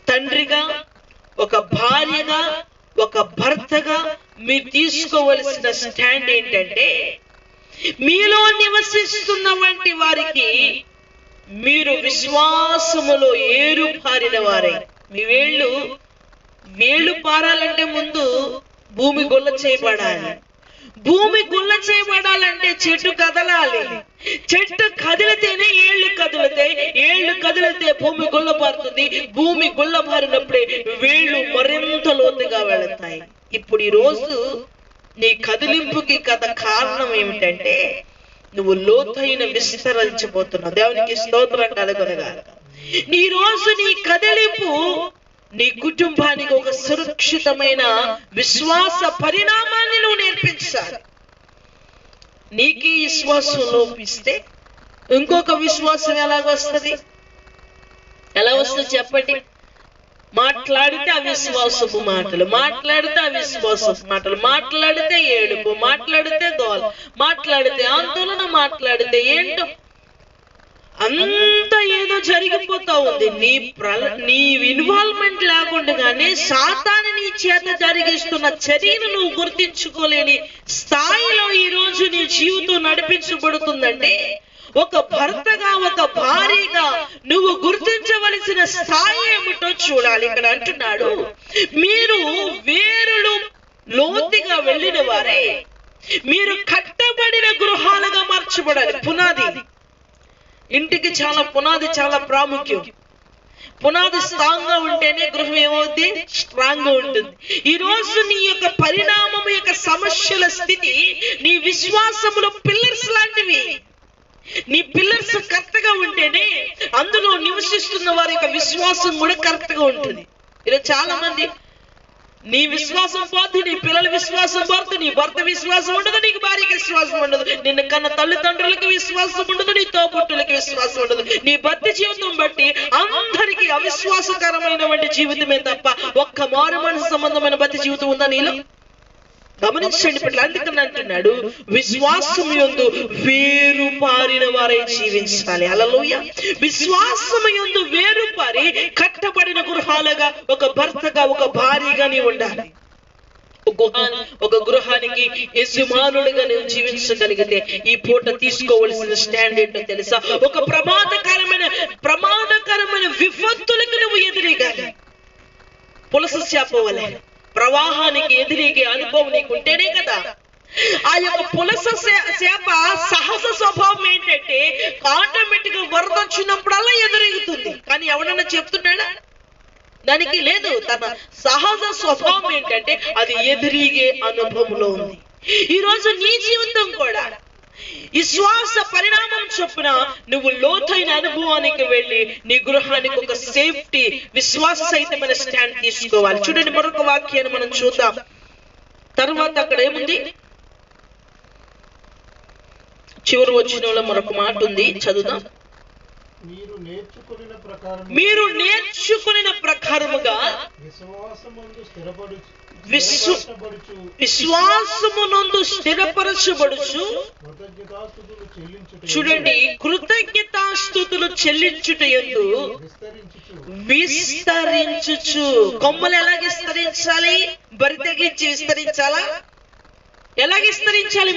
తండ్రిగా, ఒక భార్యగా, ఒక భర్తగా మీరు తీసుకోవలసిన స్టాండ్ ఏంటంటే, మీలో నివసిస్తున్న వంటి వారికి మీరు విశ్వాసములో ఏరు పారిన వారే. మీ వేళ్ళు పారాలంటే ముందు భూమి గుల్ల చేయబడాలి. భూమి గుల్ల చేయబడాలంటే చెట్టు కదలాలి. చెట్టు కదిలితేనే ఏళ్ళు కదులుతాయి. ఏళ్ళు కదిలితే భూమి గుల్ల పారుతుంది. భూమి గుల్ల పారినప్పుడే వేళ్ళు మరింత లోతుగా వెళతాయి. ఇప్పుడు ఈ రోజు నీ కదిలింపుకి కారణం ఏమిటంటే, నువ్వు లోతైన విస్తరించబోతున్నావు. దేవునికి స్తోత్రం కలుగునుగాక. ఈ రోజు నీ కదిలింపు నీ కుటుంబానికి ఒక సురక్షితమైన విశ్వాస పరిణామాన్ని నువ్వు నేర్పించాలి. నీకు విశ్వాసం లోపిస్తే ఇంకొక విశ్వాసం ఎలాగొస్తుంది? ఎలా వస్తుంది చెప్పండి? మాట్లాడితే అవిశ్వాసపు మాటలు, మాట్లాడితే అవిశ్వాసపు మాటలు, మాట్లాడితే ఏడుపు, మాట్లాడితే గోల, మాట్లాడితే ఆందోళన, మాట్లాడితే ఏంటో అంత ఏదో జరిగిపోతా ఉంది. నీ ఇన్వాల్వ్మెంట్ లేకుండానే సాతాను నీ చేత జరిగిస్తున్న చర్యను నువ్వు గుర్తించుకోలేని స్థాయిలో ఈ రోజు నీ జీవితం నడిపించబడుతుందంటే, ఒక భర్తగా, ఒక భార్యగా నువ్వు గుర్తించవలసిన స్థాయి ఏమిటో చూడాలి. ఇక్కడ అంటున్నాడు, మీరు వేరులు లోతుగా వెళ్ళిన వారే, మీరు కట్టబడిన గృహాలుగా మార్చబడాలి. పునాది, ఇంటికి పునాది చాలా ప్రాముఖ్యం. పునాది స్ట్రాంగ్ గా ఉంటేనే గృహం ఏమవుతుంది? స్ట్రాంగ్ గా ఉంటుంది. ఈ రోజు నీ యొక్క పరిణామం యొక్క సమస్యల స్థితి నీ విశ్వాసములో పిల్లర్స్ లాంటివి. నీ పిల్లర్స్ కరెక్ట్ గా ఉంటేనే అందులో నివసిస్తున్న వారి యొక్క విశ్వాసం కూడా కరెక్ట్ గా ఉంటుంది. ఇలా చాలా మంది నీ విశ్వాసం పోతే నీ పిల్లల విశ్వాసం పోతే, నీ భర్త విశ్వాసం ఉండదు, నీకు భార్యకి విశ్వాసం ఉండదు, నిన్ను కన్న తల్లిదండ్రులకి విశ్వాసం ఉండదు, నీ తోబుట్టులకి విశ్వాసం ఉండదు. నీ భర్త జీవితం బట్టి అందరికీ అవిశ్వాసకరమైనటువంటి జీవితమే తప్ప ఒక్క మారు మనసు సంబంధమైన భర్త జీవితం ఉందా నీలో? గమనించండి. ఇప్పుడు అందుకని అంటున్నాడు, విశ్వాసం యందు వేరు పారిన వారై జీవించాలి. హల్లెలూయా. విశ్వాసం యందు వేరు పారి కట్టబడిన గృహాలుగా, ఒక భర్తగా, ఒక భార్యగా నీవు ఉండాలి. ఒక గృహానికి యజమానుడిగా నువ్వు జీవించగలిగితే ఈ పూట తీసుకోవలసిన స్టాండ్ ఏంటో తెలుసా? ఒక ప్రమాదకరమైన విపత్తులకు నువ్వు ఎదురీగాలి. పులస చేప వలె ప్రవాహానికి ఎదిరిగే అనుభవం నీకు ఉంటేనే కదా. ఆ యొక్క పులస చేప సహజ స్వభావం ఏంటంటే ఆటోమేటిక్ గా వరద వచ్చినప్పుడల్లా ఎదురెగుతుంది. కానీ ఎవడన్నా చెప్తున్నాడా? దానికి లేదు. తన సహజ స్వభావం ఏంటంటే అది ఎదిరిగే అనుభవంలో ఉంది. ఈ రోజు నీ జీవితం కూడా విశ్వాస పరిణామం చొప్పున నువ్వు లోతైన అనుభవానికి వెళ్ళి నీ గృహానికి ఒక సేఫ్టీ, విశ్వాస సహితమైన స్టాండ్ తీసుకోవాలి. చూడండి, మరొక వాక్యాన్ని మనం చూద్దాం. తర్వాత అక్కడ ఏముంది? చివరి వచనంలో మరొక మాట ఉంది, చదువుదాం. మీరు నేర్చుకున్న ప్రకారముగా విశ్వాసమునందు స్థిరపరచబడుచు. చూడండి, కృతజ్ఞతాస్తుతులు చెల్లించుటయందు విస్తరించుచు. కొమ్మలు ఎలా విస్తరించాలి? బరి తెగించి విస్తరించాలా? ఎలా విస్తరించాలి?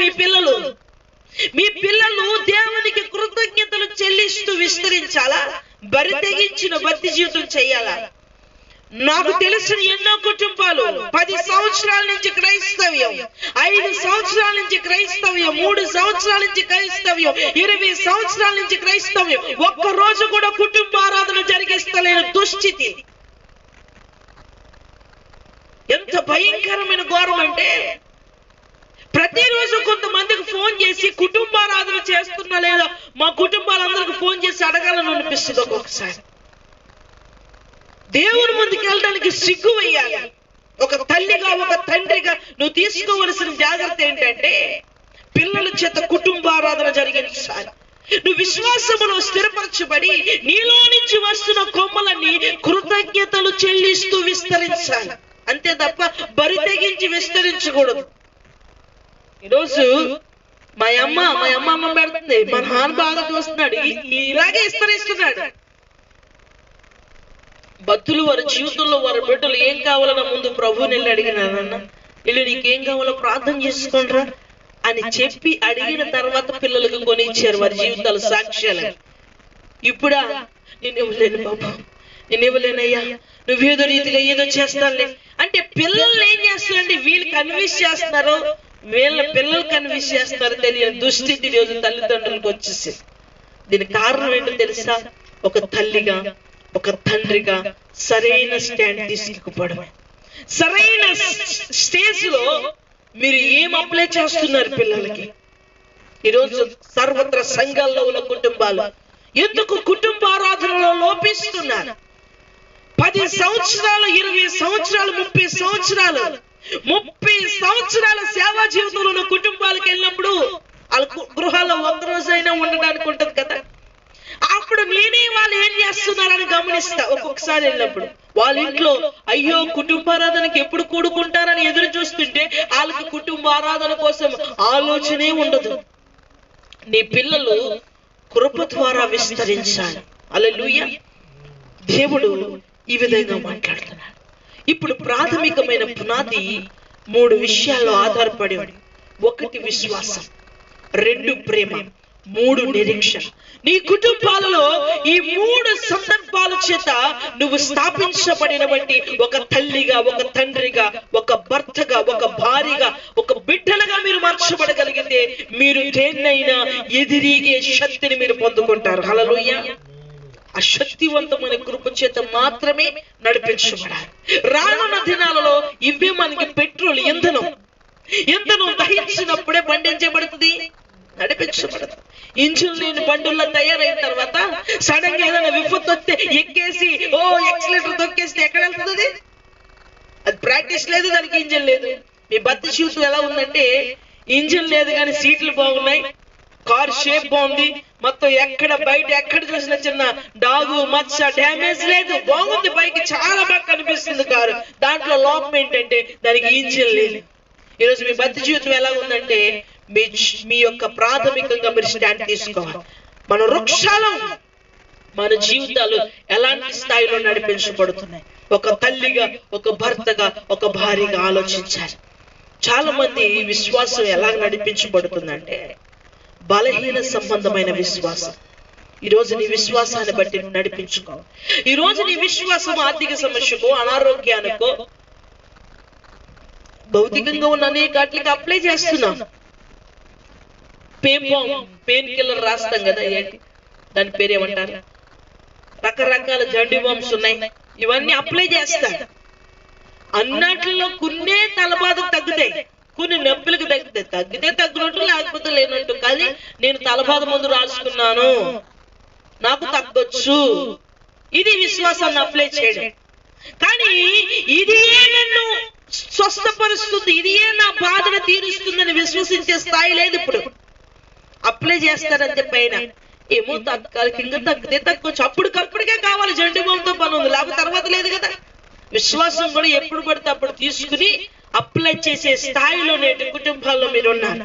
మీ పిల్లలు దేవునికి కృతజ్ఞతలు చెల్లిస్తూ విస్తరించాలా? బరి తెగించిన భక్తి జీవితం చేయాలా? నాకు తెలిసిన ఎన్నో కుటుంబాలు 10 సంవత్సరాల నుంచి క్రైస్తవ్యం, 5 సంవత్సరాల నుంచి క్రైస్తవ్యం, 3 సంవత్సరాల నుంచి క్రైస్తవ్యం, 20 సంవత్సరాల నుంచి క్రైస్తవ్యం, ఒక్క రోజు కూడా కుటుంబ ఆరాధన జరిగిస్తలేని దుస్థితి. ఎంత భయంకరమైన ఘోరం అంటే, ప్రతిరోజు కొంతమందికి ఫోన్ చేసి కుటుంబారాధన చేస్తున్నా లేదా మా కుటుంబాలందరికి ఫోన్ చేసి అడగాలని అనిపిస్తుంది. ఒక్కొక్కసారి దేవుని ముందుకు వెళ్ళడానికి సిగ్గు వేయాలి. ఒక తల్లిగా, ఒక తండ్రిగా నువ్వు తీసుకోవలసిన జాగ్రత్త ఏంటంటే పిల్లల చేత కుటుంబారాధన జరిగించాలి. నువ్వు విశ్వాసములో స్థిరపరచబడి నీలో నుంచి వస్తున్న కొమ్మలన్నీ కృతజ్ఞతలు చెల్లిస్తూ విస్తరించాలి. అంతే తప్ప బరి తెగించి విస్తరించకూడదు. ఈరోజు మా అమ్మ పెడుతుంది, మా నాన్న బాగా చూస్తున్నాడు, ఇలాగే విస్తరిస్తున్నాడు. భక్తులు వారి జీవితంలో వారి బిడ్డలు ఏం కావాలన్నా ముందు ప్రభువుని వెళ్ళి అడిగినారన్న, వీళ్ళు నీకేం కావాలో ప్రార్థన చేసుకోండిరా అని చెప్పి అడిగిన తర్వాత పిల్లలకు కొనిచ్చారు వారి జీవితాలు సాక్ష్యాలు. ఇప్పుడా నేను ఇవ్వలేను బాబు, నేను ఇవ్వలేనయ్యా, నువ్వేదో రీతిగా ఏదో చేస్తానులే అంటే పిల్లల్ని ఏం చేస్తారంటే వీళ్ళు కన్విన్స్ చేస్తున్నారు, వీళ్ళ పిల్లలు కన్విన్స్ చేస్తున్నారు తెలియని దుస్థితి రోజు తల్లిదండ్రులకు వచ్చేసి. దీనికి కారణం ఏంటో తెలుసా? ఒక తల్లిగా, ఒక తండ్రిగా సరైన స్టాండ్ తీసుకోవడమే. సరైన స్టేజ్ లో మీరు ఏం అప్లై చేస్తున్నారు పిల్లలకి? ఈరోజు సర్వత్ర సంఘాల్లో ఉన్న కుటుంబాలు ఎందుకు కుటుంబారాధనలో లోపిస్తున్నారు? 10 సంవత్సరాలు, 20 సంవత్సరాలు, 30 సంవత్సరాలు, 30 సంవత్సరాల సేవా జీవితంలో ఉన్న కుటుంబాలకు వెళ్ళినప్పుడు వాళ్ళ గృహాల్లో ఒక్కరోజైనా ఉండడానికి ఉంటది కదా. అప్పుడు నేనే వాళ్ళు ఏం చేస్తున్నారని గమనిస్తా. ఒక్కొక్కసారి వెళ్ళినప్పుడు వాళ్ళ ఇంట్లో అయ్యో కుటుంబారాధనకి ఎప్పుడు కూడుకుంటారని ఎదురు చూస్తుంటే వాళ్ళకి కుటుంబ ఆరాధన కోసం ఆలోచనే ఉండదు. నీ పిల్లలు కృప ద్వారా విస్తరించాలి. హల్లెలూయా. దేవుడు ఈ విధంగా మాట్లాడుతున్నాడు. ఇప్పుడు ప్రాథమికమైన పునాది 3 విషయాల్లో ఆధారపడి ఉంది. 1 విశ్వాసం, 2 ప్రేమ, 3 నిరీక్షణ. నీ కుటుంబాలలో ఈ 3 సందర్భాల చేత నువ్వు స్థాపించబడినటువంటి ఒక తల్లిగా, ఒక తండ్రిగా, ఒక భర్తగా, ఒక భార్యగా, ఒక బిడ్డలుగా మీరు మార్చబడగలిగితే మీరు దేన్నైనా ఎదిరిగే శక్తిని మీరు పొందుకుంటారు. హల్లెలూయా. ఆ శక్తివంతమైన కృప చేత మాత్రమే నడిపించబడాలి. రానున్న దినాలలో ఇవే మనకి పెట్రోల్, ఇంధనం దహించినప్పుడే బండి ఏం చేయబడుతుంది? నడిపించబడదు. ఇంజిన్ లేని బండుల్లో తయారైన తర్వాత సడన్ గా ఏదైనా విపత్తు వస్తే ఎక్కేసి ఎక్సిలేటర్ తొక్కేస్తే ఎక్కడ వెళ్తుంది? అది ప్రాక్టీస్ లేదు, దానికి ఇంజిన్ లేదు. మీ భర్త జీవితం ఎలా ఉందంటే ఇంజిన్ లేదు కానీ సీట్లు బాగున్నాయి, కార్ షేప్ బాగుంది, మొత్తం ఎక్కడ బయట ఎక్కడ చూసిన చిన్న డాగు మచ్చ డ్యామేజ్ లేదు, బాగుంది, బైక్ చాలా బాగా కనిపిస్తుంది కారు. దాంట్లో లోపం ఏంటంటే దానికి ఇంజిన్ లేదు. ఈరోజు మీ భర్త జీవితం ఎలా ఉందంటే మీ యొక్క ప్రాథమికంగా మీరు స్టాండ్ తీసుకోవాలి. మన వృక్షాలు మన జీవితాలు ఎలాంటి స్థాయిలో నడిపించబడుతున్నాయి, ఒక తల్లిగా, ఒక భర్తగా, ఒక భార్యగా ఆలోచించాలి. చాలా మంది విశ్వాసం ఎలా నడిపించబడుతుందంటే బలహీన సంబంధమైన విశ్వాసం. ఈరోజు నీ విశ్వాసాన్ని బట్టి నువ్వు నడిపించుకో. ఈరోజు నీ విశ్వాసం ఆర్థిక సమస్యకో, అనారోగ్యానికో, భౌతికంగా ఉన్న అనేక వాటికి అప్లై చేస్తున్నాం. పెయిన్ కిల్లర్ రాస్తాం కదా, ఏంటి దాని పేరు ఏమంటారు, రకరకాల జండి బాంబ్స్ ఉన్నాయి, ఇవన్నీ అప్లై చేస్తాడు. అన్నట్లో కొన్ని తలబాధ తగ్గుతాయి, కొన్ని నొప్పులకు తగ్గుతాయి, తగ్గితే తగ్గినట్టు లేకపోతే లేనట్టు. కానీ నేను తలబాధ మందు రాసుకున్నాను, నాకు తగ్గొచ్చు, ఇది విశ్వాసాన్ని అప్లై చేయడం. కానీ ఇదే నన్ను స్వస్థపరుస్తుంది, ఇదే నా బాధను తీరుస్తుందని విశ్వసించే స్థాయి లేదు. ఇప్పుడు అప్లై చేస్తారంటే పైన ఏమో తాత్కాలికంగా తగ్గితే తగ్గొచ్చు, అప్పటికప్పటికే కావాలి, జంటి బాంబుతో పని ఉంది, లేకపోతే తర్వాత లేదు కదా. విశ్వాసం కూడా ఎప్పుడు పడితే అప్పుడు తీసుకుని అప్లై చేసే స్థాయిలో నేటి కుటుంబాల్లో మీరు ఉన్నారు.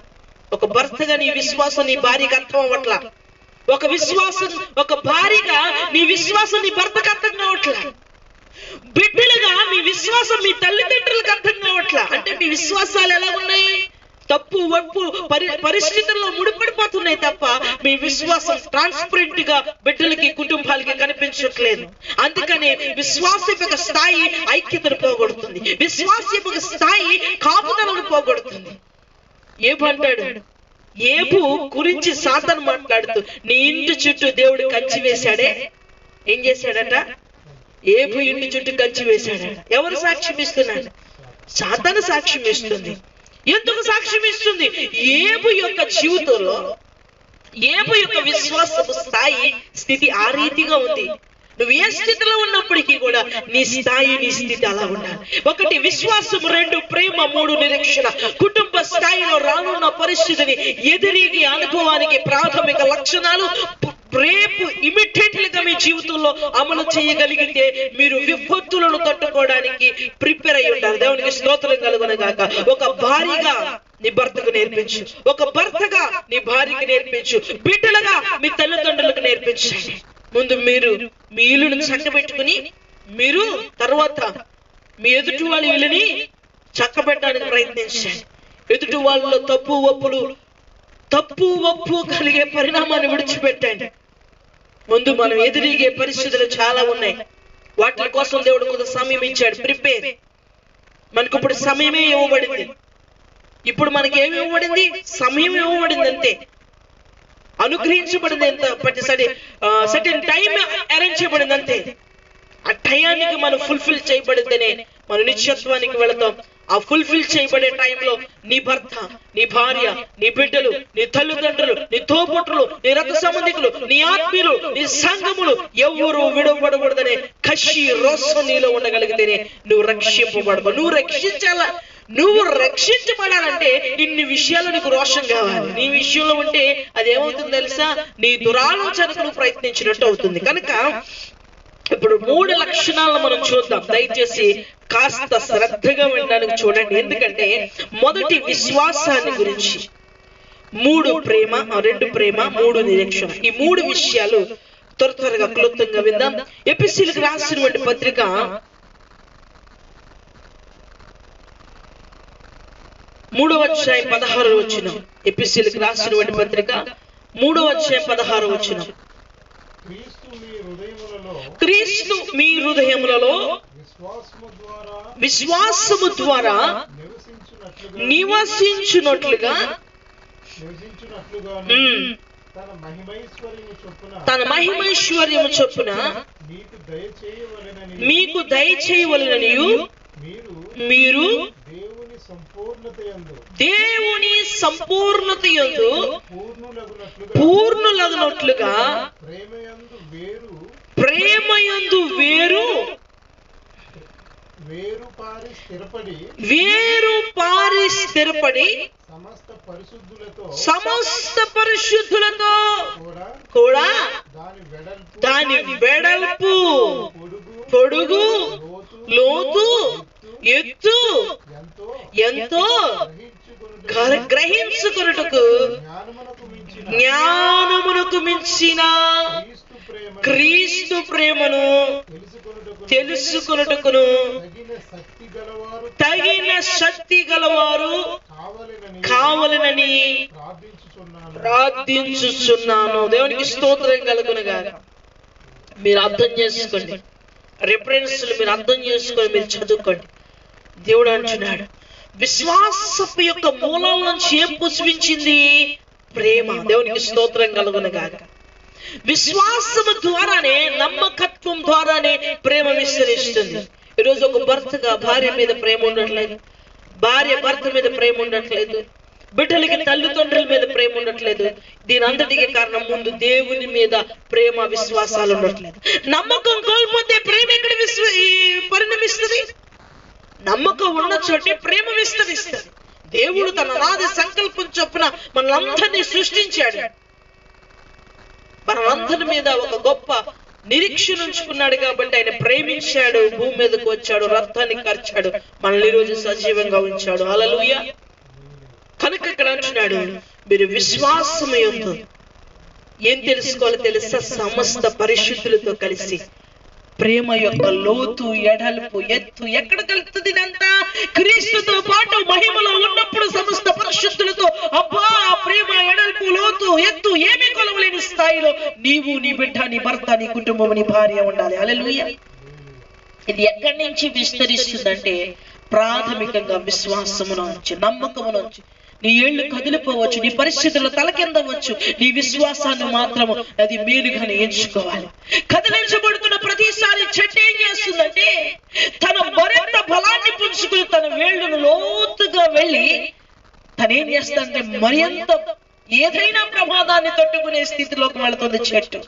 ఒక భర్తగా నీ విశ్వాసం నీ భార్యకి అర్థం అవ్వట్లా, ఒక విశ్వాసం ఒక భార్యగా నీ విశ్వాసం నీ భర్తకు అర్థం కావట్లా, బిడ్డలుగా మీ విశ్వాసం మీ తల్లిదండ్రులకు అర్థం కావట్లా. అంటే మీ విశ్వాసాలు ఎలా ఉన్నాయి, తప్పు ఒప్పు పరిస్థితుల్లో ముడిపడిపోతున్నాయి తప్ప మీ విశ్వాసం ట్రాన్స్పరెంట్ గా బిడ్డలకి కుటుంబాలకి కనిపించట్లేదు. అందుకని విశ్వాసపు స్థాయి ఐక్యతను పోగొడుతుంది, విశ్వాసపు స్థాయి కాపుదలను పోగొడుతుంది. ఏమంటాడు, ఏబు గురించి సాతాను మాట్లాడుతూ నీ ఇంటి చుట్టూ దేవుడు కంచి వేశాడే, ఏం చేశాడట, ఏబు ఇంటి చుట్టూ కంచి వేశాడట. ఎవరు సాక్ష్యం ఇస్తున్నాడు, సాతాను సాక్ష్యం ఇస్తుంది. ఎందుకు సాక్ష్యం ఇస్తుంది, ఏబు యొక్క జీవితంలో ఏబు యొక్క విశ్వాసపు స్థాయి స్థితి ఆ రీతిగా ఉంది. నువ్వు ఏ స్థితిలో ఉన్నప్పటికీ కూడా నీ స్థాయి నీ స్థితి అలా ఉండాలి. ఒకటి విశ్వాసం, రెండు ప్రేమ, మూడు నిరీక్షణ. కుటుంబ స్థాయిలో రానున్న పరిస్థితిని ఎదిరిగి అనుభవానికి ప్రాథమిక లక్షణాలు రేపు ఇమిడియట్లీగా మీ జీవితంలో అమలు చేయగలిగితే మీరు విపత్తులను తట్టుకోవడానికి ప్రిపేర్ అయి ఉంటారు. దేవునికి స్తోత్రం కలుగును గాక. ఒక భార్యగా నీ భర్తకు నేర్పించు, ఒక భర్తగా నీ భార్యకి నేర్పించు, బిడ్డలుగా మీ తల్లిదండ్రులకు నేర్పించండి. ముందు మీరు మీ ఇల్లును చక్కబెట్టుకుని మీరు తర్వాత మీ ఎదుటి వాళ్ళ ఇల్లుని చక్కబెట్టడానికి ప్రయత్నించండి. ఎదుటి వాళ్ళలో తప్పు ఒప్పు కలిగే పరిణామాన్ని విడిచిపెట్టండి. ముందు మనం ఎదురిగే పరిస్థితులు చాలా ఉన్నాయి, వాటి కోసం దేవుడు కొంత సమయం ఇచ్చాడు. ప్రిపేర్. మనకు ఇప్పుడు సమయమే ఇవ్వబడింది. ఇప్పుడు మనకి ఏమి ఇవ్వబడింది, సమయం ఇవ్వబడింది, అంతే. అనుగ్రహించబడింది ఎంత సర్టెన్ టైం అరేంజ్ చేయబడింది, అంతే. ఆ టయానికి మనం ఫుల్ఫిల్ చేయబడితేనే మన నిత్యత్వానికి వెళతాం. ఆ ఫుల్ఫిల్ చేయబడే టైంలో నీ భర్త, నీ భార్య, నీ బిడ్డలు, నీ తల్లిదండ్రులు, నీ తోపుట్లు, నీ రక్త సంబంధికులు, నీ ఆత్మీయులు, నీ సంఘములు ఎవరు విడవబడకూడదనే కషి రోసం నీలో ఉండగలిగితేనే నువ్వు రక్షింపబడవు. నువ్వు రక్షించబడాలంటే ఇన్ని విషయాలు నీకు రోషం కావాలి. నీ విషయంలో ఉంటే అది ఏమవుతుంది తెలుసా, నీ దురాలోచనకు నువ్వు ప్రయత్నించినట్టు అవుతుంది. కనుక ఇప్పుడు 3 లక్షణాలను మనం చూద్దాం. దయచేసి కాస్త శ్రద్ధగా వినడానికి చూడండి. ఎందుకంటే మొదటి విశ్వాసాన్ని గురించి, 3 ప్రేమ, 2 ప్రేమ, 3 నిరీక్షణ. ఈ 3 విషయాలు త్వరగా క్లుప్తంగా విందాం. ఎఫెసీయులకు రాసినటువంటి పత్రిక 3వ అధ్యాయం 16వ వచనం. ఎఫెసీయులకు రాసినటువంటి పత్రిక 3వ అధ్యాయం 16వ వచనం. క్రీస్తు మీ హృదయములలో విశ్వాసము ద్వారా నివసించునట్లుగా తన మహిమైశ్వర్యము చొప్పున మీకు దయచేయవలెననియు మీరు దేవుని సంపూర్ణతయందు పూర్ణులగునట్లుగా ప్రేమయందు వేరు వేరు పారి స్థిరపడి సమస్త పరిశుద్ధులతో కూడా దాని వెడల్పు పొడుగు లోతు ఎత్తు ఎంతో గ్రహించుకొనుటకు జ్ఞానమునకు మించిన క్రీస్తు ప్రేమను తెలుసుకొనుటకును తగిన శక్తి గలవారు కావాలనని ప్రార్థించుచున్నాను. దేవునికి స్తోత్రం కలుగునుగాక. మీరు అర్థం చేసుకోండి, రిఫరెన్స్లు మీరు అర్థం చేసుకొని మీరు చదువుకోండి. దేవుడు అంటున్నాడు, విశ్వాసపు యొక్క మూలాల నుంచి ఏం పుష్పించింది? ప్రేమ. దేవునికి స్తోత్రం కలుగునుగాక. విశ్వాసము ద్వారానే, నమ్మకత్వం ద్వారానే ప్రేమ విస్తరిస్తుంది. ఈరోజు ఒక భర్తగా భార్య మీద ప్రేమ ఉండట్లేదు, భార్య భర్త మీద ప్రేమ ఉండట్లేదు, బిడ్డలకి తల్లిదండ్రుల మీద ప్రేమ ఉండట్లేదు. దీని అంతటికి కారణం ముందు దేవుని మీద ప్రేమ విశ్వాసాలు ఉండట్లేదు. నమ్మకం కోల్పోతే ప్రేమ ఎక్కడ పరిణమిస్తుంది? నమ్మకం ఉన్న చోటే ప్రేమ విస్తరిస్తుంది. దేవుడు తన అనాది సంకల్పం చొప్పున మనలందరినీ సృష్టించాడు. మనందరి మీద ఒక గొప్ప నిరీక్షణ ఉంచుకున్నాడు కాబట్టి ఆయన ప్రేమించాడు, భూమి మీదకు వచ్చాడు, రక్తాన్ని కార్చాడు, మనల్ని ఈరోజు సజీవంగా ఉంచాడు. హల్లెలూయా. కనుక ఇక్కడ అంటున్నాడు, మీరు విశ్వాసము యందు ఏం తెలుసుకోవాలో తెలుసా? సమస్త పరిశుద్ధులతో కలిసి ప్రేమ యొక్క లోతు, ఎడల్పు, ఎత్తు ఎక్కడ కలుగుతుంది? ఇదంతా క్రీస్తుతో పాటు మహిమలో ఉన్నప్పుడు సమస్త పరిశుద్ధులతో అబ్బా ప్రేమ, ఎడల్పు, లోతు, ఎత్తు ఏమీ కొలవలేని స్థాయిలో నీవు, నీ బిడ్డ, నీ భర్త, నీ కుటుంబం, నీ భార్య ఉండాలి. హల్లెలూయా. ఇది ఎక్కడి నుంచి విస్తరిస్తుందంటే ప్రాథమికంగా విశ్వాసము నుంచి, నమ్మకము నుంచి. నీ ఏళ్ళు కదిలిపోవచ్చు, నీ పరిస్థితులు తలకిందవచ్చు, నీ విశ్వాసాన్ని మాత్రము అది మేలుగానే ఎంచుకోవాలి. కదిలించబడుతున్న ప్రతిసారి చెట్టు ఏం చేస్తుందంటే తన మరింత బలాన్ని పుంజుకుని తన వేళ్ళను లోతుగా వెళ్ళి తనేం చేస్తుందంటే మరింత ఏదైనా ప్రమాదాన్ని తట్టుకునే స్థితిలోకి వెళుతుంది చెట్టు.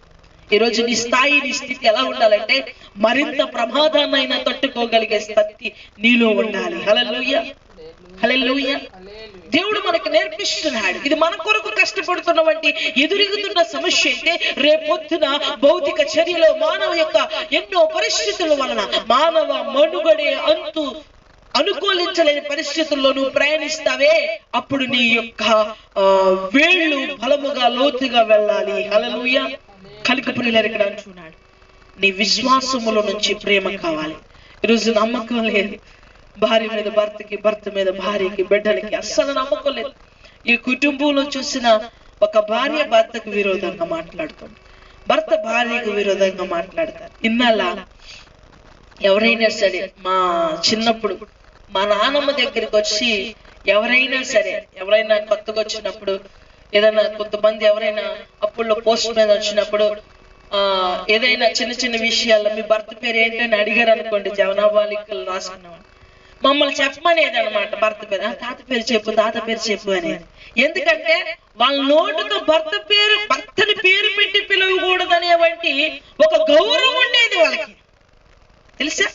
ఈరోజు నీ స్థాయి, నీ స్థితి ఎలా ఉండాలంటే మరింత ప్రమాదాన్నైనా తట్టుకోగలిగే స్థితి నీలో ఉండాలి. హల్లెలూయా, హల్లెలూయా. దేవుడు మనకు నేర్పిస్తున్నాడు. ఇది మన కొరకు కష్టపడుతున్నవంటి ఎదురుగుతున్న సమస్య అయితే రేపొద్దున భౌతిక చర్యలో మానవ యొక్క ఎన్నో పరిస్థితుల వలన మానవ మనుగడే అంతు అనుకూలించలేని పరిస్థితుల్లో నువ్వు ప్రయాణిస్తావే, అప్పుడు నీ యొక్క వేళ్ళు బలముగా లోతుగా వెళ్ళాలి. హల్లెలూయా. కలికపురిలారు ఇక్కడ అంటున్నాడు, నీ విశ్వాసముల నుంచి ప్రేమ కావాలి. ఈరోజు నమ్మకం లేదు. భార్య మీద భర్తకి, భర్త మీద భార్యకి, బిడ్డలకి అస్సలు నమ్మకం లేదు. ఈ కుటుంబంలో చూసిన ఒక భార్య భర్తకు విరోధంగా మాట్లాడుతుంది, భర్త భార్యకు విరోధంగా మాట్లాడతారు. ఇన్నాళ్ళ ఎవరైనా సరే, మా చిన్నప్పుడు మా నాన్నమ్మ దగ్గరికి వచ్చి ఎవరైనా కొత్తగా వచ్చినప్పుడు, ఏదైనా కొంతమంది ఎవరైనా అప్పుల్లో పోస్ట్ మీద వచ్చినప్పుడు ఏదైనా చిన్న చిన్న విషయాల్లో మీ భర్త పేరు ఏంటని అడిగారు అనుకోండి, జవనాబాలికలు రాసుకున్నాం, మమ్మల్ని చెప్పమనేది అనమాట. భర్త పేరు, తాత పేరు చెప్పు, తాత పేరు చెప్పు అనేది. ఎందుకంటే వాళ్ళ నోటుతో భర్తని పేరు పెట్టి పిలవకూడదనే వంటి ఒక గౌరవం ఉండేది వాళ్ళకి, తెలుసా?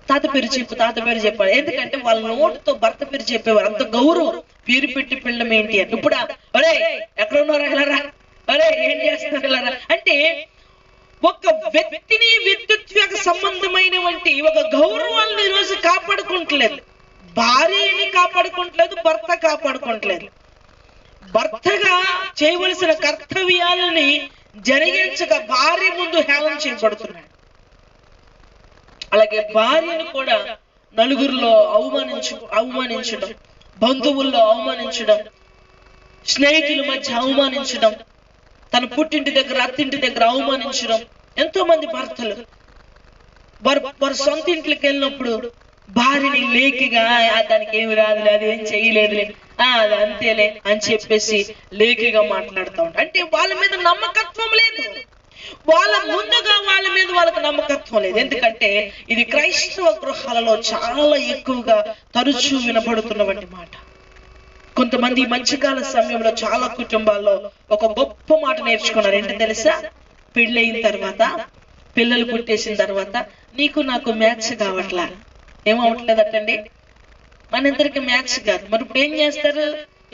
తాత పేరు చెప్పు, తాత పేరు చెప్పాలి. ఎందుకంటే వాళ్ళ నోటుతో భర్త పేరు చెప్పేవారు, అంత గౌరవం. పేరు పెట్టి పిల్లడం ఏంటి అని. ఇప్పుడు అరే ఎక్కడ ఉన్నారా, వెళ్ళరా, అరే ఏం చేస్తున్నారు, వెళ్ళరా అంటే ఒక వ్యక్తిని వ్యక్తిత్వ సంబంధమైన వంటి ఒక గౌరవాన్ని ఈరోజు కాపాడుకుంటలేదు. భార్యని కాపాడుకుంటలేదు, భర్త కాపాడుకుంటలేదు. భర్తగా చేయవలసిన కర్తవ్యాలని జరిగించక భార్య ముందు హేళన చేయబడుతున్నాడు. అలాగే భార్యను కూడా నలుగురిలో అవమానించడం, బంధువుల్లో అవమానించడం, స్నేహితుల మధ్య అవమానించడం, తన పుట్టింటి దగ్గర, అత్తింటి దగ్గర అవమానించడం. ఎంతో మంది భర్తలు వారి సొంత ఇంట్లోకి వెళ్ళినప్పుడు భార్యని లేకిగా దానికి ఏమి రాదులే, అది ఏం చేయలేదులే, అది అంతేలే అని చెప్పేసి లేకిగా మాట్లాడుతూ ఉంటారు. అంటే వాళ్ళ మీద నమ్మకత్వం లేదు, వాళ్ళ మీద వాళ్ళకి నమ్మకత్వం లేదు. ఎందుకంటే ఇది క్రైస్తవ గృహాలలో చాలా ఎక్కువగా తరచూ వినబడుతున్నటువంటి మాట. కొంతమంది ఈ మధ్యకాల సమయంలో చాలా కుటుంబాల్లో ఒక గొప్ప మాట నేర్చుకున్నారు. ఏంటో తెలుసా? పెళ్ళయిన తర్వాత, పిల్లలు పుట్టేసిన తర్వాత నీకు నాకు మ్యాచ్ కావట్లా, ఏమవట్లేదటండి? మన ఇద్దరికి మ్యాచ్ కాదు. మరి ఇప్పుడు ఏం చేస్తారు?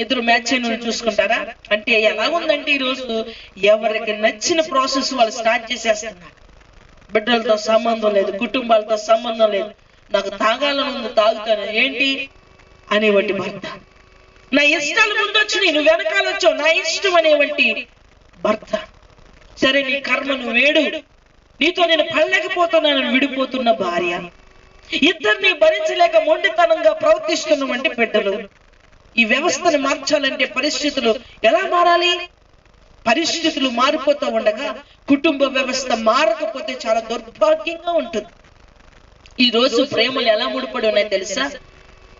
ఇద్దరు మ్యాచ్ అయిన చూసుకుంటారా? అంటే ఎలా ఉందంటే ఈరోజు ఎవరికి నచ్చిన ప్రాసెస్ వాళ్ళు స్టార్ట్ చేసేస్తున్నారు. బిడ్డలతో సంబంధం లేదు, కుటుంబాలతో సంబంధం లేదు, నాకు తాగాలని ఉంది తాగుతాను ఏంటి అనేవంటి భర్త. నా ఇష్టాలు ముందు వచ్చినాయి, నువ్వు వెనకాల వచ్చావు, నా ఇష్టం అనేవంటి భర్త. సరే నీ కర్మ నువ్వు వేడు, నీతో నేను పడలేకపోతున్నాను విడిపోతున్న భార్య. ఇద్దరిని భరించలేక మొండితనంగా ప్రవర్తిస్తున్నవంటి బిడ్డలు. ఈ వ్యవస్థను మార్చాలంటే పరిస్థితులు ఎలా మారాలి? పరిస్థితులు మారిపోతూ ఉండగా కుటుంబ వ్యవస్థ మారకపోతే చాలా దౌర్భాగ్యంగా ఉంటుంది. ఈ రోజు ప్రేమలు ఎలా ముడిపడి ఉన్నాయో తెలుసా?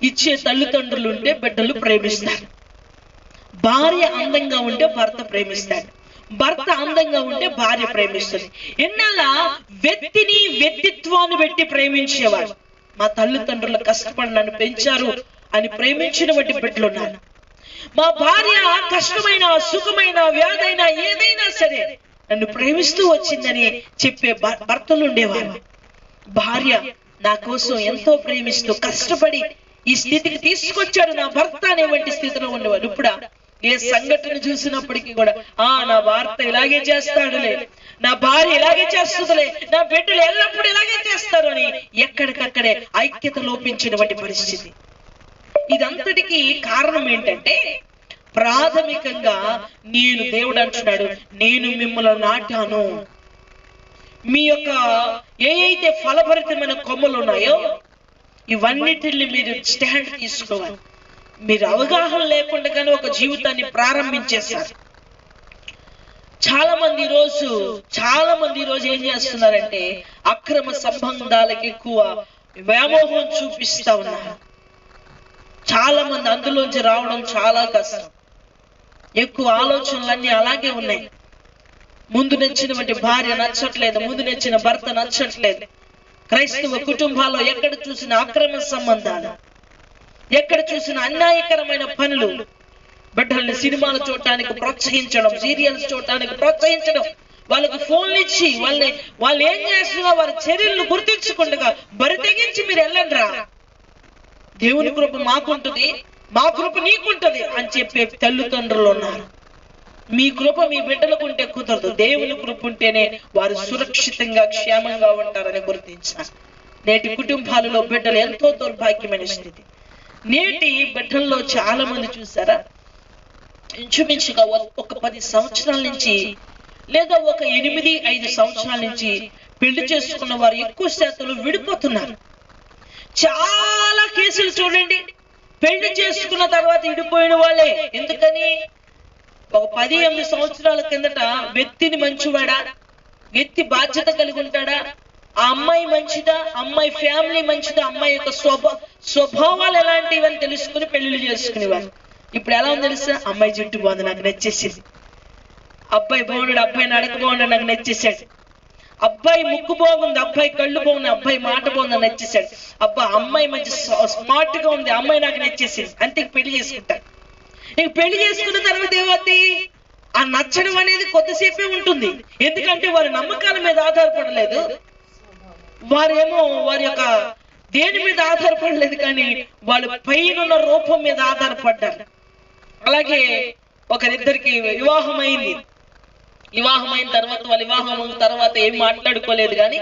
ఇచ్చే తల్లిదండ్రులు ఉంటే బిడ్డలు ప్రేమిస్తారు. భార్య అందంగా ఉంటే భర్త ప్రేమిస్తాడు, భర్త అందంగా ఉంటే భార్య ప్రేమిస్తుంది. ఎన్నాళ్ళ వ్యక్తిని వ్యక్తిత్వాన్ని పెట్టి ప్రేమించేవాడు. మా తల్లిదండ్రులు కష్టపడి నన్ను పెంచారు అని ప్రేమించినటువంటి బిడ్డలు ఉన్నారు. మా భార్య కష్టమైన సుఖమైన వ్యాధైనా ఏదైనా సరే నన్ను ప్రేమిస్తూ వచ్చిందని చెప్పే భర్తలు ఉండేవారు. భార్య నా కోసం ఎంతో ప్రేమిస్తూ కష్టపడి ఈ స్థితికి తీసుకొచ్చాడు నా భర్త అనేటువంటి స్థితిలో ఉండేవాడు. ఇప్పుడు ఏ సంఘటన చూసినప్పటికీ కూడా నా భర్త ఇలాగే చేస్తాడులే, నా భార్య ఇలాగే చేస్తుందిలే, నా బిడ్డలు ఎల్లప్పుడూ ఇలాగే చేస్తారు అని ఎక్కడికక్కడే ఐక్యత లోపించినటువంటి పరిస్థితి. ఇదంతటికి కారణం ఏంటంటే ప్రాథమికంగా నేను దేవుడు అంటున్నాడు, నేను మిమ్మల్ని నాటాను. మీ యొక్క ఏవైతే ఫలభరితమైన కొమ్మలు ఉన్నాయో ఇవన్నిటిని మీరు స్టాండ్ తీసుకోవాలి. మీరు అవగాహన లేకుండానే ఒక జీవితాన్ని ప్రారంభించేశారు. చాలా మంది ఈ రోజు ఏం చేస్తున్నారంటే అక్రమ సంబంధాలకు ఎక్కువ వ్యామోహం చూపిస్తా ఉన్నారు. చాలా మంది అందులోంచి రావడం చాలా కష్టం. ఎక్కువ ఆలోచనలన్నీ అలాగే ఉన్నాయి. ముందు నచ్చినటువంటి భార్య నచ్చట్లేదు, ముందు నచ్చిన భర్త నచ్చట్లేదు. క్రైస్తవ కుటుంబాల్లో ఎక్కడ చూసిన అక్రమ సంబంధాలు, ఎక్కడ చూసిన అన్యాయకరమైన పనులు, బిడ్డల్ని సినిమాలు చూడటానికి ప్రోత్సహించడం, సీరియల్స్ చూడటానికి ప్రోత్సహించడం, వాళ్ళకి ఫోన్లు ఇచ్చి వాళ్ళు ఏం చేస్తున్నా వారి చర్యలను గుర్తించకుండా బరి తెగించి మీరు వెళ్ళండి రా, దేవుని కృప మాకుంటుంది, మా కృప నీకుంటది అని చెప్పే తల్లిదండ్రులు ఉన్నారు. మీ కృప మీ బిడ్డలకు ఉంటే కుదరదు, దేవుని కృప ఉంటేనే వారు సురక్షితంగా క్షేమంగా ఉంటారని గుర్తించారు. నేటి కుటుంబాలలో బిడ్డలు ఎంతో దౌర్భాగ్యమైన స్థితి. నేటి బిడ్డల్లో చాలా మంది చూసారా, ఇంచుమించుగా ఒక 10 సంవత్సరాల నుంచి లేదా ఒక 8-5 సంవత్సరాల నుంచి పెళ్లి చేసుకున్న వారు ఎక్కువ శాతంలో విడిపోతున్నారు. చాలా కేసులు చూడండి, పెళ్లి చేసుకున్న తర్వాత విడిపోయిన వాళ్ళే. ఎందుకని? ఒక 10-8 సంవత్సరాల కిందట వ్యక్తిని మంచివాడా, వ్యక్తి బాధ్యత కలిగి ఉంటాడా, ఆ అమ్మాయి మంచిదా, అమ్మాయి ఫ్యామిలీ మంచిదా, అమ్మాయి యొక్క స్వభావాలు ఎలాంటివని తెలుసుకుని పెళ్లిళ్ళు చేసుకునేవారు. ఇప్పుడు ఎలా ఉంది తెలుసా? అమ్మాయి జుట్టు బాగుంది నాకు నచ్చేసింది, అబ్బాయి బాగున్నాడు, అబ్బాయి నడక బాగున్నాడు నాకు నచ్చేసాడు, అబ్బాయి ముక్కు బాగుంది, అబ్బాయి కళ్ళు బాగున్నాయి, అబ్బాయి మాట బాగుంది నచ్చేసాడు, అబ్బా అమ్మాయి మంచి స్మార్ట్ గా ఉంది, అమ్మాయి నాకు నచ్చేసింది అంతే పెళ్లి చేసుకుంటారు. ఇంక పెళ్లి చేసుకున్న తర్వాత ఏమవుతుంది? ఆ నచ్చడం అనేది కొద్దిసేపే ఉంటుంది. ఎందుకంటే వారి నమ్మకాల మీద ఆధారపడలేదు, వారేమో వారి యొక్క దేని మీద ఆధారపడలేదు, కానీ వాళ్ళు పైన రూపం మీద ఆధారపడ్డారు. అలాగే ఒకరిద్దరికి వివాహం అయింది. వివాహం అయిన తర్వాత ఏం మాట్లాడుకోలేదు, కానీ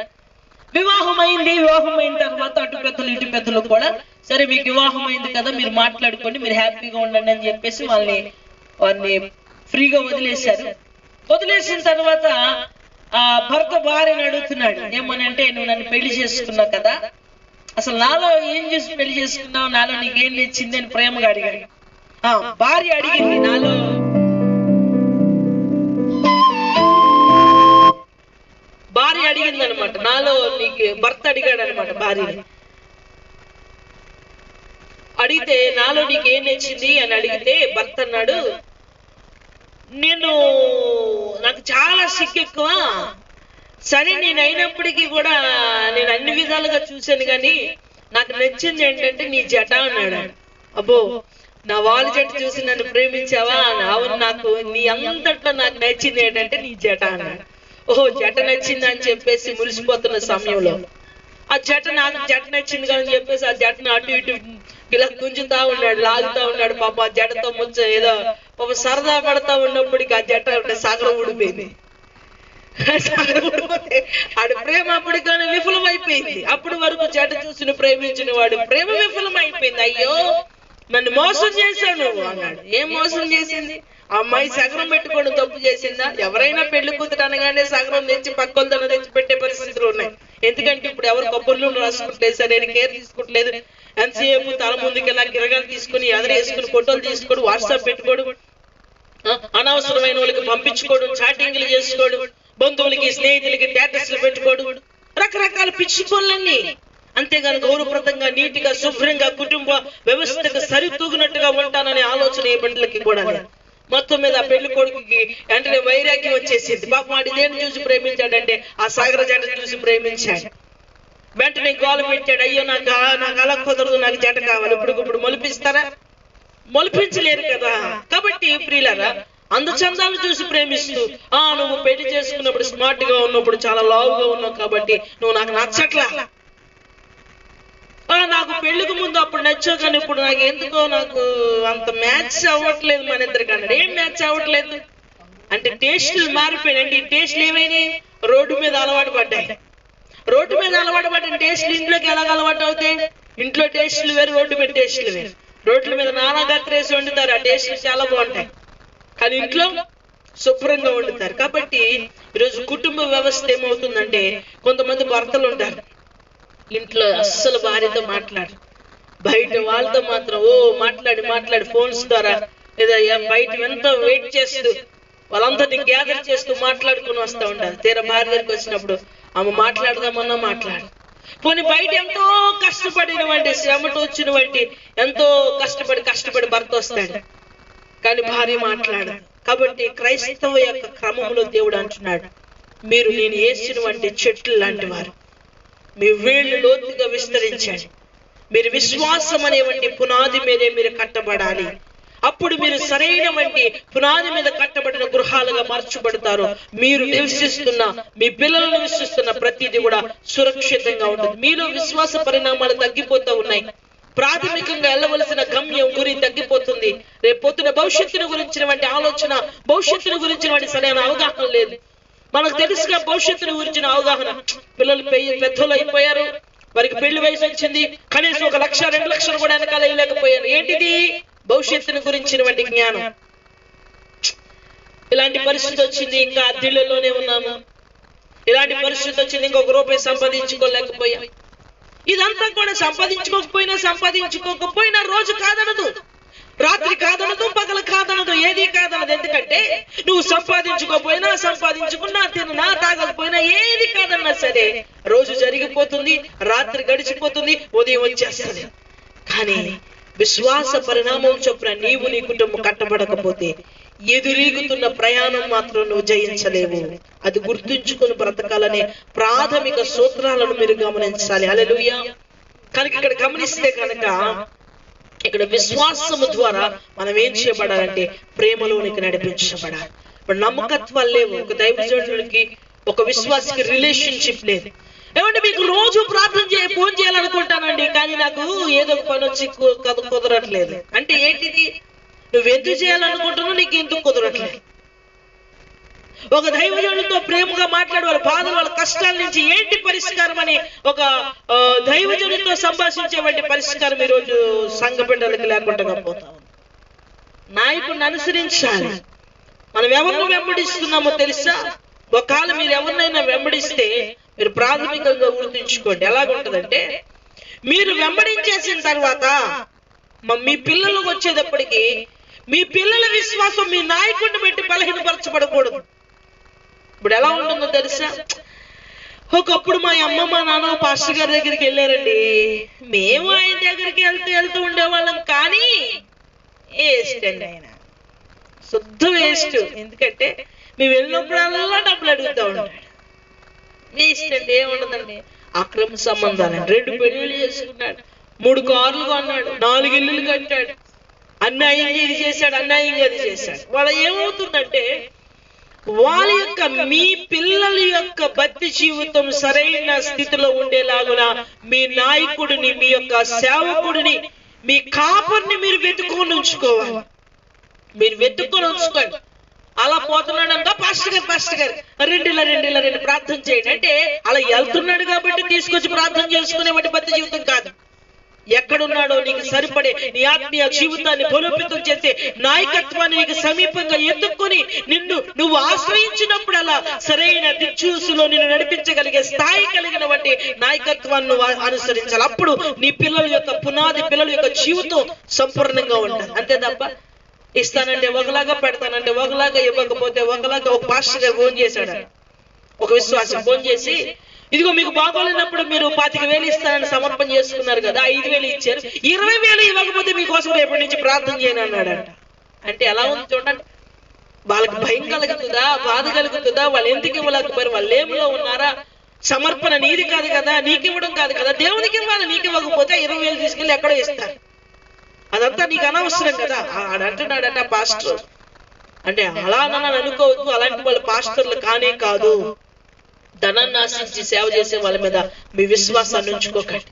వివాహం అయిన తర్వాత అటు పెద్దలు ఇటు పెద్దలు కూడా సరే మీకు వివాహం అయింది కదా మీరు మాట్లాడుకోండి, మీరు హ్యాపీగా ఉండండి అని చెప్పేసి వారిని ఫ్రీగా వదిలేశారు. వదిలేసిన తర్వాత ఆ భర్త భార్యని అడుగుతున్నాడు, ఏమని అంటే నువ్వు నన్ను పెళ్లి చేసుకున్నావు కదా, అసలు నాలో ఏం చేసి పెళ్లి చేసుకున్నావు, నాలో నీకేం నచ్చింది అని ప్రేమగా అడిగాడు. భార్య అడిగింది, భార్య అడిగింది అనమాట, నాలో నీకు భర్త అడిగాడు అనమాట. భార్యని అడిగితే నాలో నీకేం నచ్చింది అని అడిగితే భర్త అన్నాడు, నాకు చాలా సిగ్గు ఎక్కువ, సరే నేను అయినప్పటికీ కూడా నేను అన్ని విధాలుగా చూశాను, కానీ నాకు నచ్చింది ఏంటంటే నీ జట అన్నాడు. అబ్బో నా వాళ్ళ జట చూసి నన్ను ప్రేమించావా? అవును, నాకు నీ అంతట్లో నాకు నచ్చింది ఏంటంటే నీ జట అన్నాడు. ఓహో జట నచ్చింది అని చెప్పేసి మురిసిపోతున్న సమయంలో ఆ జట నాకు జట నచ్చింది కానీ చెప్పేసి ఆ జటను అటు ఇటు ఇలా గుంజుతా ఉన్నాడు, లాగుతా ఉన్నాడు. పాప ఆ జటతో ఏదో పాప సరదా పడతా ఉన్నప్పటికీ ఆ జట సాగరం ఊడిపోయింది. సాగరం ఊడిపోతే ఆడు ప్రేమ అప్పటికైనా విఫలం అయిపోయింది. అప్పటి వరకు జట చూసిన ప్రేమించిన వాడు ప్రేమ విఫలం అయిపోయింది. అయ్యో నన్ను మోసం చేశాను అన్నాడు. ఏం మోసం చేసింది? ఆ అమ్మాయి సగరం పెట్టుకోవడం తప్పు చేసిందా? ఎవరైనా పెళ్లి కూతురు అనగానే సగరం తెచ్చి పక్కన తెచ్చి పెట్టే పరిస్థితులు ఉన్నాయి. ఎందుకంటే ఇప్పుడు ఎవరు కొబ్బరి నూనె రాసుకుంటలేదు, సరైన కేర్ తీసుకుంటలేదు. ఎంతసేపు తల ముందుకి ఇలా గిరగాలు తీసుకుని ఎదరేసుకుని ఫోటోలు తీసుకోవడం, వాట్సాప్ పెట్టుకోవడం, అనవసరమైన వాళ్ళకి పంపించుకోవడం, చాటింగ్లు చేసుకోవడం, బంధువులకి స్నేహితులకి స్టేటస్లు పెట్టుకోవడం, రకరకాల పిచ్చి పనులన్నీ. అంతేగాని గౌరవప్రదంగా నీటిగా శుభ్రంగా కుటుంబ వ్యవస్థకు సరితూగినట్టుగా ఉంటాననే ఆలోచన ఏ బిడ్డలకి కూడా లేదు. మొత్తం మీద ఆ పెళ్లి కొడుకుకి వెంటనే వైరాగ్యం వచ్చేసింది. పాపం వాడి దేన్ని చూసి ప్రేమించాడంటే ఆ సాగర జట చూసి ప్రేమించాడు. వెంటనే గోల పెట్టాడు, అయ్యో నాకు అలా కుదరదు, నాకు జట కావాలి. ఇప్పుడు మొలిపిస్తారా? మొలిపించలేరు కదా. కాబట్టి ప్రియులారా, అందచందాలు చూసి ప్రేమిస్తూ నువ్వు పెళ్లి చేసుకున్నప్పుడు స్మార్ట్ గా ఉన్నప్పుడు చాలా లావుగా ఉన్నావు కాబట్టి నువ్వు నాకు నచ్చట్లా, నాకు పెళ్లికి ముందు అప్పుడు నచ్చావు కానీ ఇప్పుడు నాకు ఎందుకో నాకు అంత మ్యాచ్ అవ్వట్లేదు మన ఇద్దరికి అన్నాడు. ఏం మ్యాచ్ అవ్వట్లేదు అంటే టేస్టులు మారిపోయినాయి. అంటే ఈ టేస్టులు ఏమైనాయి? రోడ్డు మీద అలవాటు పడ్డాయి. రోడ్డు మీద అలవాటు పడిన టేస్టులు ఇంట్లోకి ఎలాగ అలవాటు అవుతాయి? ఇంట్లో టేస్టులు వేరు, రోడ్డు మీద టేస్టులు వేరు. రోడ్ల మీద నానా గత్రేసి వండుతారు, ఆ టేస్టులు చాలా బాగుంటాయి. కానీ ఇంట్లో శుభ్రంగా వండుతారు. కాబట్టి ఈరోజు కుటుంబ వ్యవస్థ ఏమవుతుందంటే కొంతమంది భర్తలు ఉంటారు, ఇంట్లో అస్సలు భార్యతో మాట్లాడు, బయట వాళ్ళతో మాత్రం మాట్లాడి ఫోన్స్ ద్వారా లేదా బయట ఎంతో వెయిట్ చేస్తూ వాళ్ళందరినీ గ్యాదర్ చేస్తూ మాట్లాడుకుని వస్తూ ఉంటారు. తీరా భార్య దగ్గరికి వచ్చినప్పుడు ఆమె మాట్లాడదామన్నా మాట్లాడు. పోనీ బయట ఎంతో కష్టపడినటువంటి శ్రమతో వచ్చినటువంటి ఎంతో కష్టపడి భర్త వస్తాడు, కానీ భార్య మాట్లాడదు. కాబట్టి క్రైస్తవ యొక్క క్రమంలో దేవుడు అంటున్నాడు, మీరు నేను వేసినటువంటి చెట్లు లాంటి వారు, మీ వేళ్ళు లోతుగా విస్తరించండి. మీరు విశ్వాసం అనేవంటి పునాది మీదే మీరు కట్టబడాలి. అప్పుడు మీరు సరైన వంటి పునాది మీద కట్టబడిన గృహాలుగా మార్చబడతారు. మీరు నివసిస్తున్న, మీ పిల్లలు నివసిస్తున్న ప్రతిదీ కూడా సురక్షితంగా ఉంటుంది. మీలో విశ్వాస పరిణామాలు తగ్గిపోతూ ఉన్నాయి. ప్రాథమికంగా వెళ్ళవలసిన గమ్యం గురి తగ్గిపోతుంది. రేపు పొద్దున భవిష్యత్తును గురించినటువంటి ఆలోచన, భవిష్యత్తును గురించినటువంటి సరైన అవగాహన లేదు. మనకు తెలుసుగా భవిష్యత్తును గురించిన అవగాహన. పిల్లలు పెద్దలు అయిపోయారు, వారికి పెళ్లి వయసు వచ్చింది, కనీసం 1 లక్ష 2 లక్షలు కూడా వెనకాల వేయలేకపోయారు. ఏంటిది? భవిష్యత్తును గురించినటువంటి జ్ఞానం. ఇలాంటి పరిస్థితి వచ్చింది, ఇంకా అద్దెల్లోనే ఉన్నాము. ఇలాంటి పరిస్థితి వచ్చింది, ఇంకొక రూపాయి సంపాదించుకోలేకపోయాం. ఇదంతా కూడా సంపాదించుకోకపోయినా రోజు కాదనదు, రాత్రి కాదనదు, పగలు కాదనదు, ఏది కాదనదు. ఎందుకంటే నువ్వు సంపాదించుకోపోయినా, సంపాదించుకున్నా, తిన్నా, తాగకపోయినా, ఏది కాదన్నా సరే రోజు జరిగిపోతుంది, రాత్రి గడిచిపోతుంది, ఉదయం వచ్చేస్తుంది. కానీ విశ్వాస పరిణామం చొప్పున నీవు నీ కుటుంబం కట్టబడకపోతే ఎదురీగుతున్న ప్రయాణం మాత్రం నువ్వు జయించలేవు. అది గుర్తుంచుకొని బ్రతకాలనే ప్రాథమిక సూత్రాలను మీరు గమనించాలి. హల్లెలూయా. కనుక ఇక్కడ గమనిస్తే కనుక ఇక్కడ విశ్వాసము ద్వారా మనం ఏం చేయబడాలంటే ప్రేమలోనికి నడిపించబడాలి. ఇప్పుడు నమ్మకత్వాలు లేవు. ఒక దైవజనుడికి ఒక విశ్వాసికి రిలేషన్షిప్ లేదు. ఏమంటే మీకు రోజు ఫోన్ చేయాలనుకుంటానండి, కానీ నాకు ఏదో ఒక పని వచ్చి కుదరట్లేదు అంటే ఏంటిది? నువ్వు ఎందుకు చేయాలనుకుంటున్నావు, నీకు ఎందుకు కుదరట్లేదు? ఒక దైవజనుడితో ప్రేమగా మాట్లాడి వాళ్ళ బాధలు, వాళ్ళ కష్టాల నుంచి ఏంటి పరిష్కారం అని ఒక దైవజనుడితో సంభాషించేటువంటి పరిష్కారం ఈరోజు సంఘ బిడ్డలకి లేకుండా పోతాం. నాయకుడిని అనుసరించాలి. మనం ఎవరిని వెంబడిస్తున్నామో తెలుసా? ఒకవేళ మీరు ఎవరినైనా వెంబడిస్తే మీరు ప్రాథమికంగా గుర్తుంచుకోండి. ఎలాగుంటదంటే, మీరు వెంబడించేసిన తర్వాత మీ పిల్లలకు వచ్చేటప్పటికి మీ పిల్లల విశ్వాసం మీ నాయకుడిని బట్టి బలహీనపరచబడకూడదు. ఇప్పుడు ఎలా ఉంటుందో తెలుసా? ఒకప్పుడు మా అమ్మ మా నాన్న పాస్టర్ గారి దగ్గరికి వెళ్ళారండి, మేము ఆయన దగ్గరికి వెళ్తూ ఉండేవాళ్ళం. కానీ వేస్ట్ అండి, ఆయన శుద్ధ వేస్ట్. ఎందుకంటే మేము వెళ్ళినప్పుడల్లా డబ్బులు అడుగుతూ ఉంటాడు. వేస్ట్ అంటే ఏముండదండి, అక్రమ సంబంధాలు. 2 పెళ్లిళ్ళు చేసుకున్నాడు, 3 కార్లు కొన్నాడు, 4 ఇల్లులు కట్టాడు, అన్యాయంగా ఇది చేశాడు, అన్యాయంగా అది చేశాడు. వాళ్ళ ఏమవుతుందంటే వాళ్ళ యొక్క మీ పిల్లల యొక్క భక్తి జీవితం సరైన స్థితిలో ఉండేలాగున మీ నాయకుడిని, మీ యొక్క సేవకుడిని, మీ కాపర్ని మీరు వెతుక్కొని ఉంచుకోవాలి. మీరు వెతుక్కొని ఉంచుకోండి. అలా పోతున్నాడంట పాస్టర్ గారు రెండు ప్రార్థన చేయండి అంటే అలా వెళ్తున్నాడు కాబట్టి తీసుకొచ్చి ప్రార్థన చేసుకునే వాటి భక్తి జీవితం కాదు. ఎక్కడున్నాడో నీకు సరిపడే నీ ఆత్మీయ జీవితాన్ని బలోపేతం చేసే నాయకత్వాన్ని నీకు సమీపంగా ఎత్తుక్కొని నువ్వు ఆశ్రయించినప్పుడు అలా సరైన దిక్చూసులో నిన్ను నడిపించగలిగే స్థాయి కలిగిన వంటి నాయకత్వాన్ని నువ్వు అనుసరించాలి. అప్పుడు నీ పిల్లల యొక్క పునాది, పిల్లల యొక్క జీవితం సంపూర్ణంగా ఉంటుంది. అంతే తప్ప ఇస్తానంటే ఒకలాగా, పెడతానంటే ఒకలాగా, ఇవ్వకపోతే ఒకలాగా. ఒక పాస్టర్ గారు ఫోన్ చేశాడు, ఒక విశ్వాసం ఫోన్ చేసి, ఇదిగో మీకు బాగోలేనప్పుడు మీరు 25,000 ఇస్తానని సమర్పణ చేసుకున్నారు కదా, 5,000 ఇచ్చారు, 20,000 ఇవ్వకపోతే మీకోసం రేపటి నుంచి ప్రార్థన చేయను అన్నాడంట. అంటే ఎలా ఉంది చూడండి. వాళ్ళకి భయం కలుగుతుందా, బాధ కలుగుతుందా? వాళ్ళు ఎందుకు ఇవ్వలేకపోయారు? వాళ్ళు ఏమిలో ఉన్నారా? సమర్పణ నీది కాదు కదా, నీకు ఇవ్వడం కాదు కదా, దేవునికి ఇవ్వాలి. నీకు ఇవ్వకపోతే 20,000 తీసుకెళ్ళి ఎక్కడో ఇస్తారు. అదంతా నీకు అనవసరం కదా అంటున్నాడట పాస్టర్. అంటే అలా నన్ను అనుకోవద్దు. అలాంటి వాళ్ళు పాస్టర్లు కానే కాదు. ధనాన్ని ఆశించి సేవ చేసే వాళ్ళ మీద మీ విశ్వాసాన్ని ఉంచుకోకండి.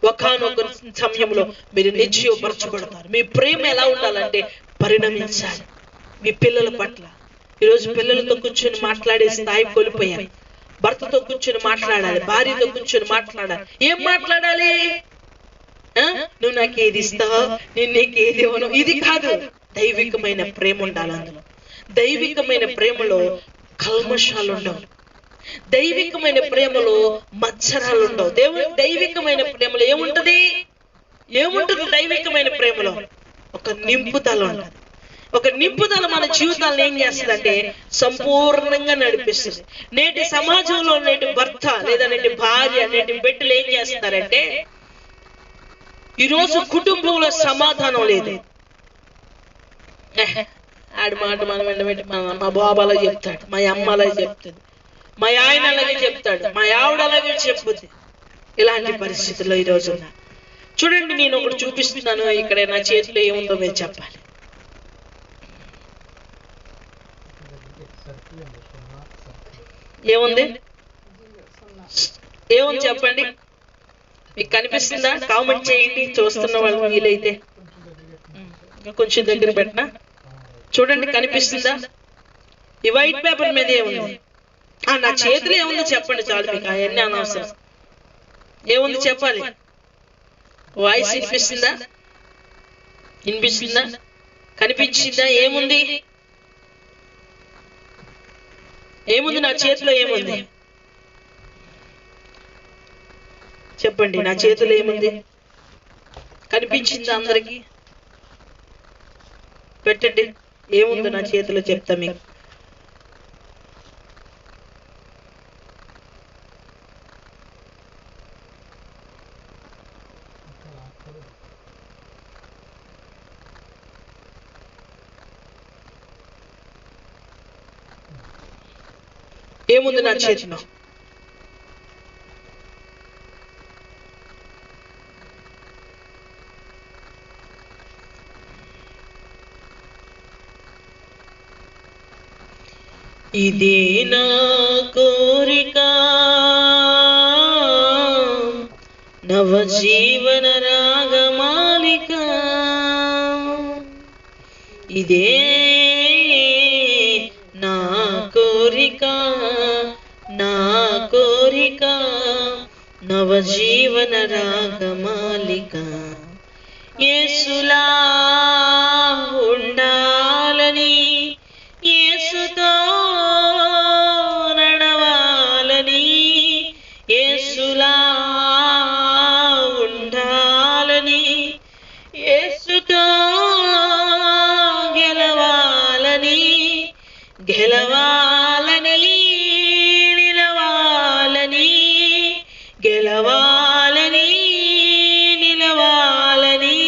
ఒకానొక సమయంలో మీరు నిశ్చయపరచబడతారు. మీ ప్రేమ ఎలా ఉండాలంటే పరిణమించాలి. మీ పిల్లల పట్ల ఈరోజు పిల్లలతో కూర్చొని మాట్లాడే స్థాయి కోల్పోయారు. భర్తతో కూర్చొని మాట్లాడాలి, భార్యతో కూర్చొని మాట్లాడాలి. ఏం మాట్లాడాలి? నువ్వు నాకు ఏది ఇస్తావు, నేను నీకు ఏది ఇవ్వను, ఇది కాదు. దైవికమైన ప్రేమ ఉండాలి. అందులో దైవికమైన ప్రేమలో కల్మషాలు ఉండవు. దైవికమైన ప్రేమలో మత్సరాలు ఉండవు. దైవికమైన ప్రేమలో ఏముంటది? దైవికమైన ప్రేమలో ఒక నింపుదల ఉంటది. ఒక నింపుదల మన జీవితాలను ఏం చేస్తుందంటే సంపూర్ణంగా నడిపిస్తుంది. నేటి సమాజంలో నేటి భర్త లేదా నేటి భార్య, నేటి బిడ్డలు ఏం చేస్తారంటే, ఈరోజు కుటుంబంలో సమాధానం లేదు. ఆడి మాట మనం వెంటబెట్టి మా బాబు అలాగే చెప్తాడు, మా అమ్మ అలాగే చెప్తుంది, మా ఆయన అలాగే చెప్తాడు, మా ఆవిడ అలాగే చెప్పుద్ది. ఇలాంటి పరిస్థితుల్లో ఈరోజు చూడండి. నేను ఒకటి చూపిస్తున్నాను. ఇక్కడ నా చేతిలో ఏముందో మీరు చెప్పాలి. ఏముంది చెప్పండి. మీకు కనిపిస్తుందా? కామెంట్ చేయండి. చూస్తున్న వాళ్ళు వీలైతే కొంచెం దగ్గర పెట్టినా చూడండి. కనిపిస్తుందా? ఈ వైట్ పేపర్ మీద ఏముంది? నా చేతిలో ఏముందో చెప్పండి చాలు. మీకు అవన్నీ అనవసరం. ఏముంది చెప్పాలి. వాయిస్ వినిపిస్తుందా? కనిపించిందా? ఏముంది? నా చేతిలో ఏముంది చెప్పండి. నా చేతిలో ఏముంది? కనిపించిందా అందరికి? పెట్టండి. ఏముందో నా చేతిలో చెప్తా మీకు. ఏముంది నా చేతిలో? ఇదే నా కోరిక, నవజీవన రాగమాలిక. ఇదే నా కోరిక, నవజీవన రాగమాలిక. యేసులా ఉండాలని, యేసుతో నడవాలని, యేసులా ఉండాలని, యేసుతో గెలవాలని, నిలవాలని, గెలవాలని, నిలవాలని,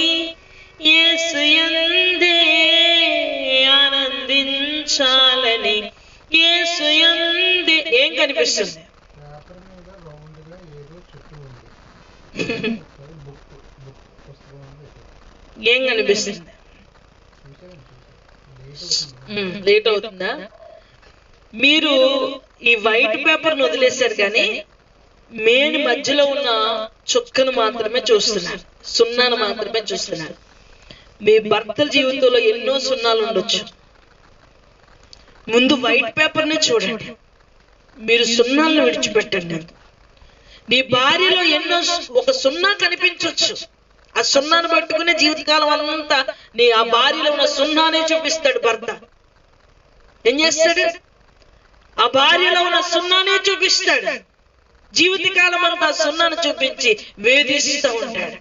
యేసు యందే ఆనందించాలని, యేసు యందే. ఏం కనిపిస్తుంది? ఏం కనిపిస్తుంది? లేట్ అవుతుందా? మీరు ఈ వైట్ పేపర్ను వదిలేశారు కానీ మెయిన్ మధ్యలో ఉన్న చుక్కను మాత్రమే చూస్తున్నారు, సున్నాను మాత్రమే చూస్తున్నారు. మీ భర్తల జీవితంలో ఎన్నో సున్నాలు ఉండొచ్చు. ముందు వైట్ పేపర్ని చూడండి, మీరు సున్నాలను విడిచిపెట్టండి. నీ భార్యలో ఎన్నో ఒక సున్నా కనిపించవచ్చు. ఆ సున్నాను పట్టుకునే జీవితకాలం అంతా ఆ భార్యలో ఉన్న సున్నానే చూపిస్తాడు భర్త. ఏం చేస్తాడు? ఆ భార్యలో ఉన్న సున్నానే చూపిస్తాడు. జీవితకాలం అంతా సున్నాను చూపించి వేధిస్తూ ఉంటాడు.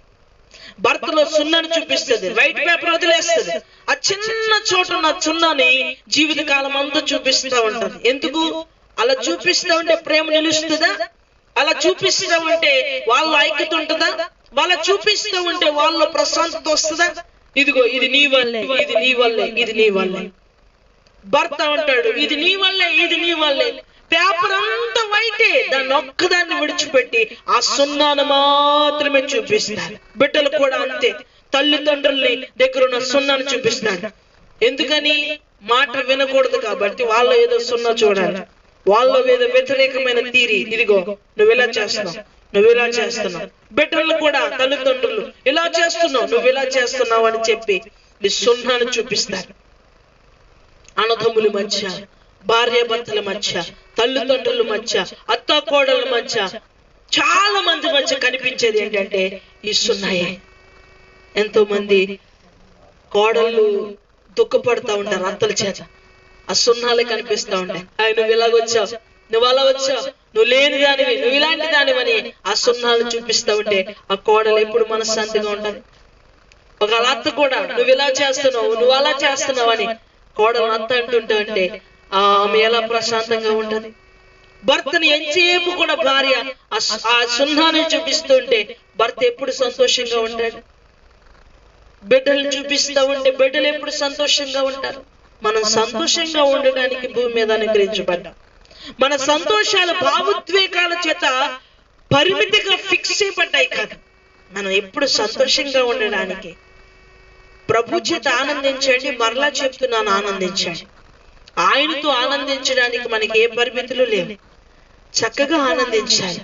భర్తలో సున్నాను చూపిస్తుంది, వైట్ పేపర్ వదిలేస్తుంది. ఆ చిన్న చోట ఉన్న సున్నాని జీవితకాలం అంతా చూపిస్తూ ఉంటారు. ఎందుకు? అలా చూపిస్తూ ఉంటే ప్రేమ నిలుస్తుందా? అలా చూపిస్తూ ఉంటే వాళ్ళ ఐక్యత ఉంటుందా? వాళ్ళ చూపిస్తూ ఉంటే వాళ్ళ ప్రశాంతత వస్తుందా? ఇదిగో ఇది నీ వల్లే, ఇది నీ వల్లే, ఇది నీ వల్లే. భర్త అంటాడు ఇది నీ వల్లే, ఇది నీ వల్లే. పేపర్ అంతా వైటే, దాన్ని ఒక్కదాన్ని విడిచిపెట్టి ఆ సున్నాను మాత్రమే చూపిస్తాడు. బిడ్డలు కూడా అంతే, తల్లిదండ్రుల్ని దగ్గర ఉన్న సున్నాను చూపిస్తాడు. ఎందుకని? మాట వినకూడదు కాబట్టి వాళ్ళ ఏదో సున్నా చూడాలి, వాళ్ళ ఏదో వ్యతిరేకమైన తీరి. ఇదిగో నువ్వు ఇలా చేస్తున్నావు, నువ్వు ఇలా చేస్తున్నావు. బిడ్డలు కూడా తల్లిదండ్రులు ఇలా చేస్తున్నావు, నువ్వు ఇలా చేస్తున్నావు అని చెప్పి నీ సున్నాను చూపిస్తారు. అన్నదమ్ముల మధ్య, భార్యాభర్తల మధ్య, తల్లిదండ్రుల మధ్య, అత్త కోడల మధ్య, చాలా మంది మధ్య కనిపించేది ఏంటంటే ఈ సున్నాయే. ఎంతో మంది కోడళ్ళు దుఃఖపడతా ఉంటారు అత్తల చేత, ఆ సున్నాలే కనిపిస్తా ఉంటాయి. నువ్వు ఇలాగొచ్చావు, నువ్వు అలా వచ్చావు, నువ్వు లేని దానివి, నువ్వు ఇలాంటి దానివని ఆ సున్నాలు చూపిస్తా ఉంటే ఆ కోడలు ఎప్పుడు మనశ్శాంతిగా ఉంటది. ఒక అత్త కూడా నువ్వు ఇలా చేస్తున్నావు, నువ్వు అలా చేస్తున్నావు అని కోడలు అత్త అంటుంటా అంటే ఆమె ఎలా ప్రశాంతంగా ఉంటది? భర్తని ఎంతసేపు కూడా భార్య ఆ సున్నాన్ని చూపిస్తుంటే భర్త ఎప్పుడు సంతోషంగా ఉంటాడు? బిడ్డలు చూపిస్తూ ఉంటే బిడ్డలు ఎప్పుడు సంతోషంగా ఉంటారు? మనం సంతోషంగా ఉండడానికి భూమి మీద అనుగ్రహించబడ్డాం. మన సంతోషాలు భావోద్వేగాల చేత పరిమితిగా ఫిక్స్ చేయబడ్డాయి కాదు. మనం ఎప్పుడు సంతోషంగా ఉండడానికి ప్రభు చేత ఆనందించండి. మరలా చెప్తున్నాను, ఆనందించండి. ఆయనతో ఆనందించడానికి మనకి ఏ పరిమితులు లేవు. చక్కగా ఆనందించాలి.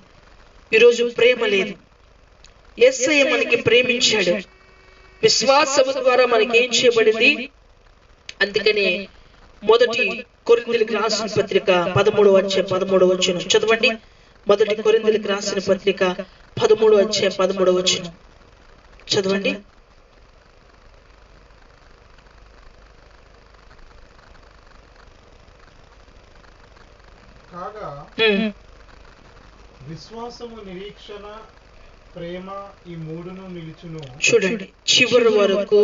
ఈరోజు ప్రేమ లేదు. యేసయ్య మనకి ప్రేమించాడు. విశ్వాసము ద్వారా మనకి ఏం చేయబడింది? అందుకనే మొదటి కొరింథీయులకు రాసిన పత్రిక 13:13 చదవండి. మొదటి కొరింథీయులకు రాసిన పత్రిక 13:13 చదవండి. కాగా విశ్వాసము, నిరీక్షణ, ప్రేమ ఈ మూడును నిలుచును. చూడండి, చివరి వరకు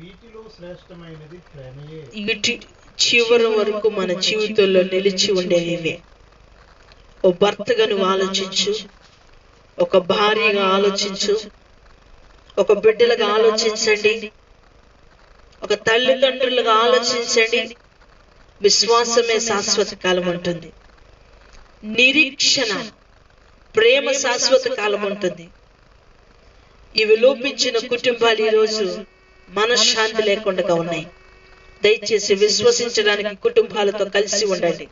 వీటిలో శ్రేష్టమైనది ప్రేమయే. చివరి వరకు మన జీవితంలో నిలిచి ఉండేవి. ఓ భర్తగా నువ్వు ఆలోచించు, ఒక భార్యగా ఆలోచించు, ఒక బిడ్డలుగా ఆలోచించండి, ఒక తల్లిదండ్రులుగా ఆలోచించండి. విశ్వాసమే శాశ్వత కాలం ఉంటుంది. నిరీక్షణ, ప్రేమ శాశ్వత కాలం ఉంటుంది. ఇవి లోపించిన కుటుంబాలు ఈరోజు మనశ్శాంతి లేకుండా ఉన్నాయి. దయచేసి విశ్వసించడానికి కుటుంబాలతో కలిసి ఉండండి.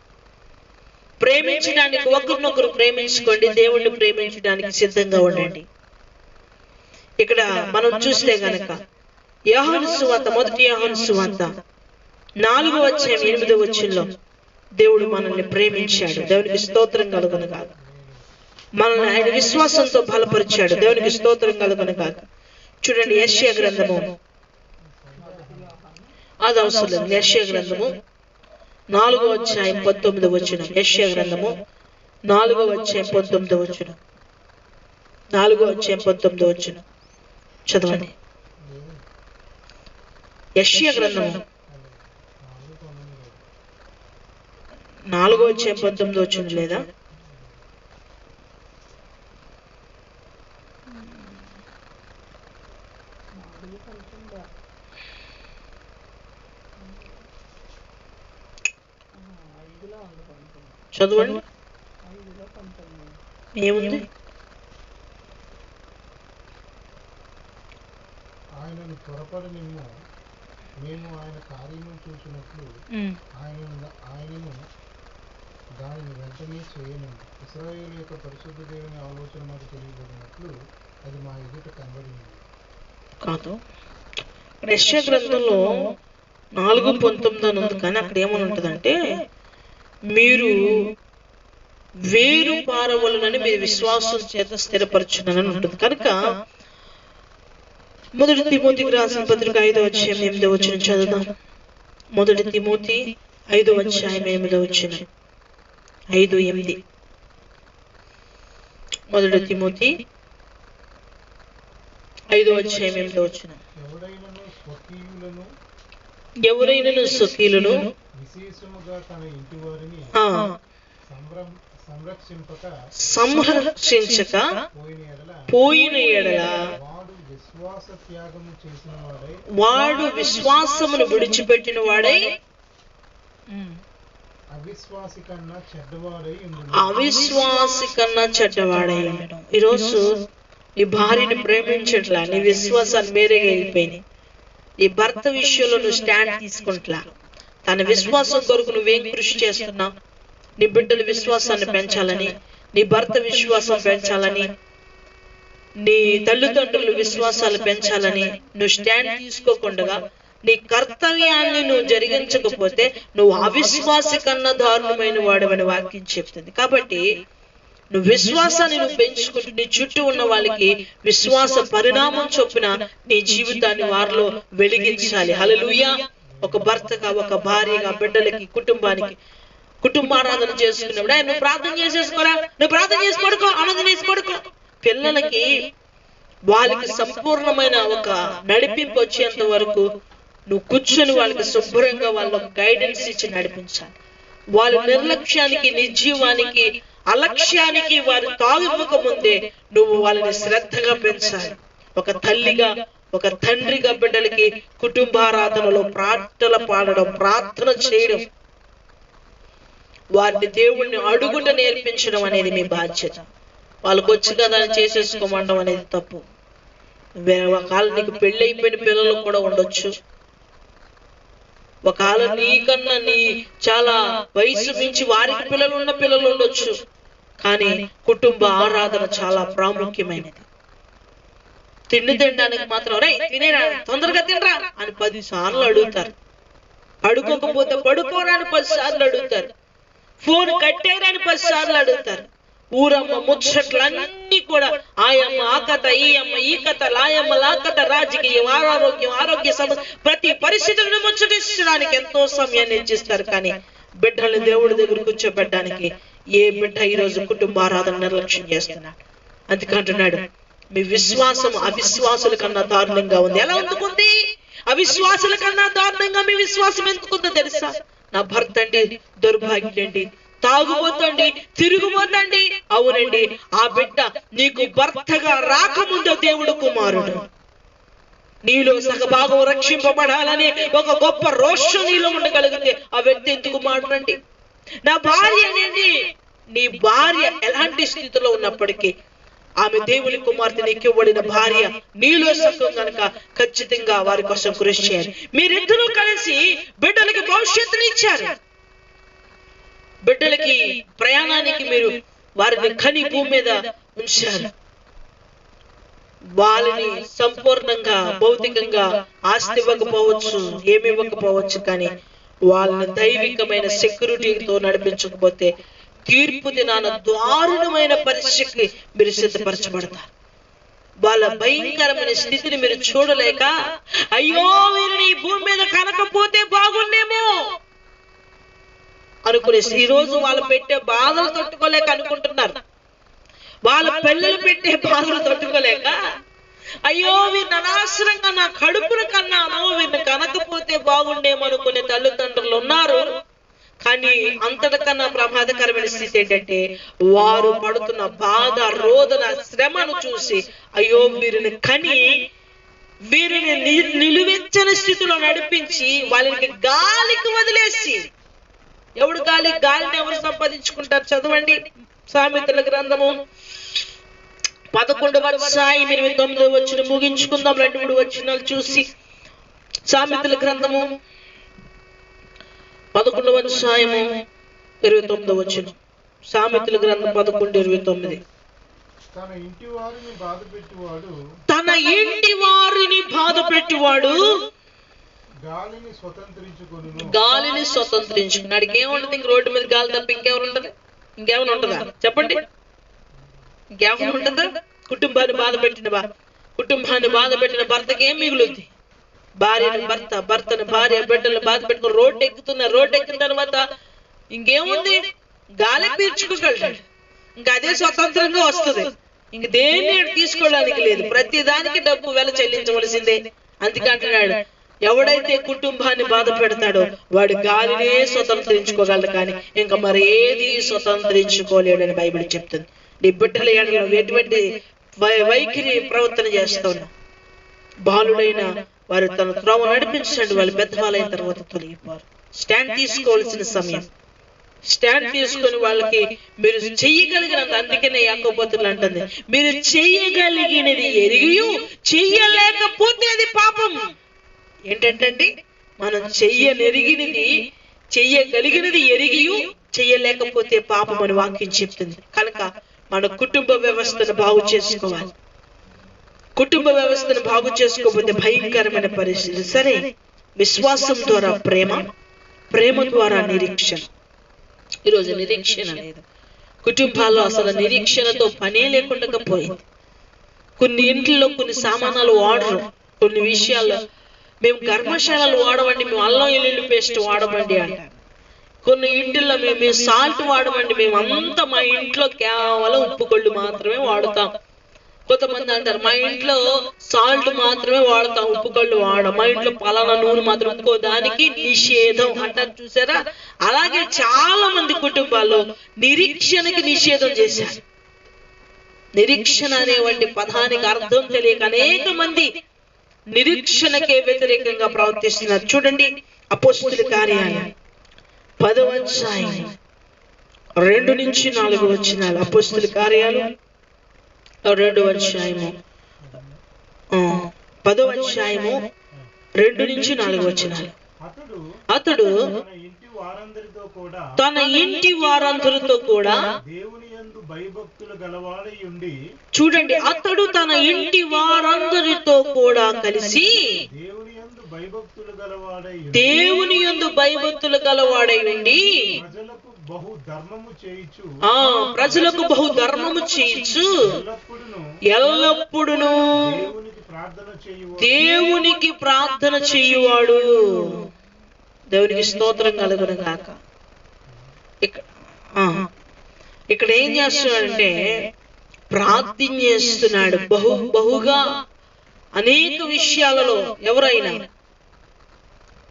ప్రేమించడానికి ఒకరినొకరు ప్రేమించుకోండి. దేవుణ్ణి ప్రేమించడానికి సిద్ధంగా ఉండండి. ఇక్కడ మనం చూస్తే గనక యోహాను సువార్త, మొదటి యోహాను సువార్త 4:8 దేవుడు మనల్ని ప్రేమించాడు. దేవునికి స్తోత్రం కలుగును గాక. మనల్ని ఆయన విశ్వాసంతో బలపరిచాడు. దేవునికి స్తోత్రం కలుగును గాక. చూడండి, యెషయా గ్రంథము, అది అవసరం, యెషయా గ్రంథము 4:19 యెషయా గ్రంథము 4:19 4:19 చదవండి. యెషయా గ్రంథము 4:19 లేదా? చదవండి, ఏముంది? ఆయనను త్వరపడి మేము ఆయన కార్యము చూసినట్లు ఆయనను దానిని వెంటనే చేయను. ఇశ్రాయేలు యొక్క పరిశుద్ధ దేవుని ఆలోచన మాకు తెలియబడినట్లు అది మా ఎదుట కనబడింది. కాదు, యెషయా గ్రంథంలో 4:19 అని ఉంది, కానీ అక్కడ ఏమని ఉంటుందంటే, మీరు వేరు పారవలనని మీ విశ్వాసం చేత స్థిరపరచునని ఉంటుంది. కనుక 1 తిమోతికి రాసిన పత్రిక 5వ అధ్యాయం 8వ వచనం చదువుదాం. 1 తిమోతి 5వ అధ్యాయం 8వ వచనం. 5:8. 1 తిమోతి 5వ అధ్యాయం 8వ వచనం. ఎవరైనను స్వకీయులను విశేషముగా తన ఇంటి వారిని సంరక్షించక పోయిన ఎడల వాడు విశ్వాసమును విడిచిపెట్టిన వాడై అవిశ్వాసి కన్నా చెడ్డవాడై ఉండడం. ఈరోజు నీ భార్యని ప్రేమించట్లా, నీ విశ్వాసాన్ని మేరేగా వెళ్ళిపోయినాయి. నీ భర్త విషయంలో నువ్వు స్టాండ్ తీసుకుంటా, తన విశ్వాసం కొరకు నువ్వేం కృషి చేస్తున్నావు? నీ బిడ్డల విశ్వాసాన్ని పెంచాలని, నీ భర్త విశ్వాసం పెంచాలని, నీ తల్లిదండ్రుల విశ్వాసాలు పెంచాలని నువ్వు స్టాండ్ తీసుకోకుండా నీ కర్తవ్యాన్ని నువ్వు జరిగించకపోతే నువ్వు అవిశ్వాసి కన్నా దారుణమైన వాడవని వాక్యం చెప్తుంది. కాబట్టి నువ్వు విశ్వాసాన్ని నువ్వు పెంచుకుంటూ నీ చుట్టూ ఉన్న వాళ్ళకి విశ్వాస పరిణామం చొప్పున నీ జీవితాన్ని వారిలో వెలిగించాలి. హల్లెలూయా. ఒక భర్తగా, ఒక భార్యగా, బిడ్డలకి, కుటుంబానికి కుటుంబారాధన చేసుకున్నప్పుడు నువ్వు ప్రార్థన చేసేసుకోరా, నువ్వు ప్రార్థన చేసి పడుకో, ఆనందం చేసి పడుకో. పిల్లలకి వాళ్ళకి సంపూర్ణమైన ఒక నడిపింపు వచ్చేంత వరకు నువ్వు కూర్చొని వాళ్ళకి శుభ్రంగా వాళ్ళకి గైడెన్స్ ఇచ్చి నడిపించాలి. వాళ్ళ నిర్లక్ష్యానికి, నిర్జీవానికి, అలక్ష్యానికి వారు తావివ్వక ముందే నువ్వు వాళ్ళని శ్రద్ధగా పెంచాలి. ఒక తల్లిగా, ఒక తండ్రిగా బిడ్డలకి కుటుంబారాధనలో ప్రార్థనలు పాడడం, ప్రార్థన చేయడం, వారిని దేవుణ్ణి అడుగుట నేర్పించడం అనేది మీ బాధ్యత. వాళ్ళకి వచ్చి కదా చేసేసుకోమండం అనేది తప్పు. ఒకవేళ నీకు పెళ్లి అయిపోయిన పిల్లలు కూడా ఉండొచ్చు, ఒకవేళ నీకన్నా నీ చాలా వయసు మించి వారికి పిల్లలు ఉన్న పిల్లలు ఉండొచ్చు. కానీ కుటుంబ ఆరాధన చాలా ప్రాముఖ్యమైనది. తిండి తినడానికి మాత్రం రే తినేరా, తొందరగా తినరా అని 10 సార్లు అడుగుతారు. పడుకోకపోతే పడుకోరా అని 10 సార్లు అడుగుతారు. ఫోన్ కట్టేరా అని 10 సార్లు అడుగుతారు. ఊరమ్మ ముచ్చట్లన్నీ కూడా ఆయమ్మ ఆ కథ, ఈ అమ్మ ఈ కథ, లాయమ్మ లా కథ, రాజకీయం, ఆరోగ్యం, ఆరోగ్య సమస్య, ప్రతి పరిస్థితులను ముచ్చటించడానికి ఎంతో సమయాన్ని ఇచ్చిస్తారు. కానీ బిడ్డల్ని దేవుడి దగ్గర కూర్చోబెట్టడానికి ఏ బిడ్డ ఈరోజు కుటుంబారాధన నిర్లక్ష్యం చేస్తున్నాడు? అందుకంటున్నాడు, మీ విశ్వాసం అవిశ్వాసుల కన్నా దారుణంగా ఉంది. ఎలా ఎందుకుంది? అవిశ్వాసుల కన్నా దారుణంగా మీ విశ్వాసం ఎందుకుందో తెలుసా? నా భర్త అండి దౌర్భాగ్యుడండి, తాగుబోతండి, తిరుగుబోతండి. అవునండి, ఆ బిడ్డ నీకు భర్తగా రాకముందు దేవుడు కుమారుడు. నీలో సగభాగం రక్షింపబడాలని ఒక గొప్ప రోషం నీలో ఉండగలిగితే ఆ వ్యక్తి ఎందుకు మాట్లాడండి? నా భార్య అనేది, నీ భార్య ఎలాంటి స్థితిలో ఉన్నప్పటికీ ఆమె దేవుని కుమార్తె నీకు ఇవ్వబడిన భార్య, నీలో సగం కనుక ఖచ్చితంగా వారి కోసం కృషి చేయాలి. మీరిద్దరూ కలిసి బిడ్డలకి భవిష్యత్తుని ఇచ్చారు. బిడ్డలకి ప్రయాణానికి మీరు వారిని కని భూమి మీద ఉంచారు. వాళ్ళని సంపూర్ణంగా భౌతికంగా ఆస్తి ఇవ్వకపోవచ్చు, ఏమి ఇవ్వకపోవచ్చు, కానీ వాళ్ళని దైవికమైన సెక్యూరిటీతో నడిపించకపోతే తీర్పు దినాన దారుణమైన పరిస్థితికి మీరు సిద్ధపరచబడతారు. వాళ్ళ భయంకరమైన స్థితిని మీరు చూడలేక అయ్యో వీరిని ఈ భూమి మీద కనకపోతే బాగుండేమో అనుకునే ఈ రోజు వాళ్ళు పెట్టే బాధలు తట్టుకోలేక అనుకుంటున్నారు. వాళ్ళ పిల్లలు పెట్టే బాధలు తట్టుకోలేక అయ్యో వీరిని అనవసరంగా నా కడుపును కన్నాను, వీరిని కనకపోతే బాగుండేమో అనుకునే తల్లిదండ్రులు ఉన్నారు. కానీ అంతటికన్నా ప్రమాదకరమైన స్థితి ఏంటంటే వారు పడుతున్న బాధ, రోదన, శ్రమను చూసి అయ్యో వీరిని కని వీరిని నిలువెచ్చని స్థితిలో నడిపించి వాళ్ళకి గాలికి వదిలేసి, ఎవడు గాలిని ఎవరు సంపాదించుకుంటారు? చదవండి సామెతల గ్రంథము 11వ అధ్యాయం 8-9 వచనం ముగించుకుందాం. 2-3 వచనాలు చూసి సామెతల గ్రంథము 11వ అధ్యాయము 29వ వచనం, సామెతల గ్రంథం 11:29. తన ఇంటి వారిని బాధపెట్టువాడు గాలిని స్వతంత్రించుకున్నాడు. ఇంకేముంటది? ఇంక రోడ్డు మీద గాలి తప్ప ఇంకెవరు ఉంటది? ఇంకేమైనా ఉంటుందా చెప్పండి? ఇంకేమైనా ఉంటుందా? కుటుంబాన్ని బాధ పెట్టిన భర్తకి ఏం మిగులుద్ది? భార్యను భర్త, భర్తను భార్య, బిడ్డలు బాధ పెట్టుకుని రోడ్డు ఎక్కిన తర్వాత ఇంకేముంది? గాలి పీల్చుకోగలడు. ఇంకా అదే స్వతంత్రంగా వస్తుంది. ఇంక దేన్ని తీసుకోవడానికి లేదు. ప్రతి దానికి డబ్బు వెల చెల్లించవలసిందే. అందుకంటున్నాడు, ఎవడైతే కుటుంబాన్ని బాధ పెడతాడో వాడు గాలినే స్వతంత్రించుకోగలడు, కానీ ఇంకా మరి ఏది స్వతంత్రించుకోలేడని బైబిల్ చెప్తుంది. నీ బిడ్డల ఎడల ఎటువంటి వైఖరి ప్రవర్తన చేస్తా ఉన్నా, బాలుడైన వారు తన త్రోవ నడిపించండి, వాళ్ళు పెద్దవాళ్ళైన తర్వాత తొలగిపోరు. స్టాండ్ తీసుకోవాల్సిన సమయం. స్టాండ్ తీసుకొని వాళ్ళకి మీరు చెయ్యగలిగినంత, అందుకనే యాకోబోతులు అంటుంది, మీరు చెయ్యగలిగినది ఎరిగి చెయ్యలేకపోతే అది పాపం. ఏంటంటే మనం చెయ్యగలిగినది ఎరిగి చెయ్యలేకపోతే పాపం అని వాక్యం చెప్తుంది. కనుక మన కుటుంబ వ్యవస్థను బాగు చేసుకోవాలి. కుటుంబ వ్యవస్థను బాగు చేసుకోకపోతే భయంకరమైన పరిస్థితి. సరే, విశ్వాసం ద్వారా ప్రేమ ద్వారా నిరీక్షణ. ఈరోజు నిరీక్షణ లేదు కుటుంబాల్లో. అసలు నిరీక్షణతో పనే లేకుండా పోయింది. కొన్ని ఇంట్లో కొన్ని సామానాలు వాడరు. కొన్ని విషయాల్లో మేము గర్భశాలలు వాడమండి, మేము అల్లం వెల్లుల్లి పేస్ట్ వాడమండి అంటారు. కొన్ని ఇంటిల్లో మేము సాల్ట్ వాడమండి, మేమంతా మా ఇంట్లో కేవలం ఉప్పు కొళ్ళు మాత్రమే వాడుతాం. కొంతమంది అంటారు, మా ఇంట్లో సాల్ట్ మాత్రమే వాడతాం, ఉప్పు కళ్ళు వాడం, మా ఇంట్లో పలానా నూనె మాత్రం, ఇంకో దానికి నిషేధం అంటారు. చూసారా? అలాగే చాలా మంది కుటుంబాల్లో నిరీక్షణకి నిషేధం చేశారు. నిరీక్షణ అనేవంటి పదానికి అర్థం తెలియక అనేక మంది నిరీక్షణకే వ్యతిరేకంగా ప్రవర్తిస్తున్నారు. చూడండి, అపోస్తుల కార్యాలు 10వ అధ్యాయం 2-4 వచనాలు. అపోస్తుల కార్యాలు 2వ అధ్యాయము 10వ అధ్యాయము 2-4 వచనాలు. అతడు తన ఇంటి వారందరితో కూడా చూడండి, అతడు తన ఇంటి వారందరితో కూడా కలిసి దేవుని యందు భయభక్తులు గలవాడై ఉండి ప్రజలకు బహు ధర్మము చేయించు ఎల్లప్పుడూ దేవునికి ప్రార్థన చేయువాడు. దేవునికి స్తోత్రం కలుగును గాక. ఇక్కడ ఏం చేస్తున్నాడంటే ప్రార్థన చేస్తున్నాడు బహుగా అనేక విషయాలలో. ఎవరైనా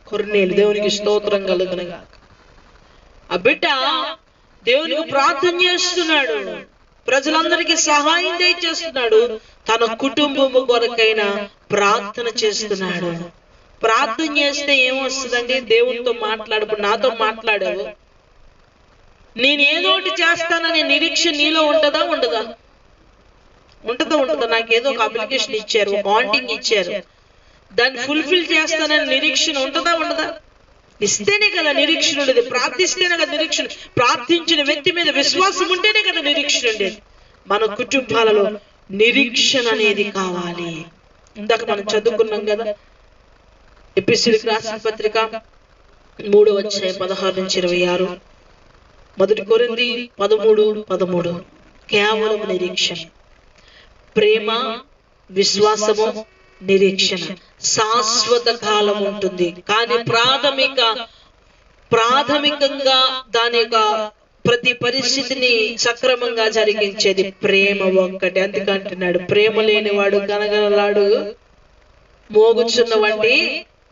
కొర్నేలు, దేవునికి స్తోత్రం కలుగును గాక. ఆ బిడ్డ దేవునికి ప్రార్థన చేస్తున్నాడు, ప్రజలందరికీ సహాయం దయచేస్తున్నాడు, తన కుటుంబము కొరకైనా ప్రార్థన చేస్తున్నాడు. ప్రార్థన చేస్తే ఏమొస్తుందండి? దేవునితో మాట్లాడు. నాతో మాట్లాడావు, నేను ఏదోటి చేస్తాననే నిరీక్షణ నీలో ఉంటుందా? ఉండదా? నాకేదో ఒక అప్లికేషన్ ఇచ్చారు, ఒక వాంటింగ్ ఇచ్చారు, దాన్ని ఫుల్ఫిల్ చేస్తానని నిరీక్షణ ఉంటుందా? ఉండదా? ఇస్తేనే కదా నిరీక్షణ ఉండేది. ప్రార్థిస్తేనే కదా నిరీక్షణ. ప్రార్థించిన వ్యక్తి మీద విశ్వాసం ఉంటేనే కదా నిరీక్షణ ఉండేది. మన కుటుంబాలలో నిరీక్షణ అనేది కావాలి. ఇందాక మనం చదువుకున్నాం కదా, ఎపిసీలకు రాసిన పత్రిక 3వ అధ్యాయం 16-26, 1 కొరింథీ 13:13. కేవలం నిరీక్షణ, ప్రేమ, విశ్వాసము, నిరీక్షణ శాశ్వత కాలం ఉంటుంది. కానీ ప్రాథమికంగా దాని యొక్క ప్రతి పరిస్థితిని సక్రమంగా జరిగించేది ప్రేమ ఒక్కటే. అందుకంటున్నాడు, ప్రేమ లేనివాడు గనగనలాడు మోగుచున్న వంటి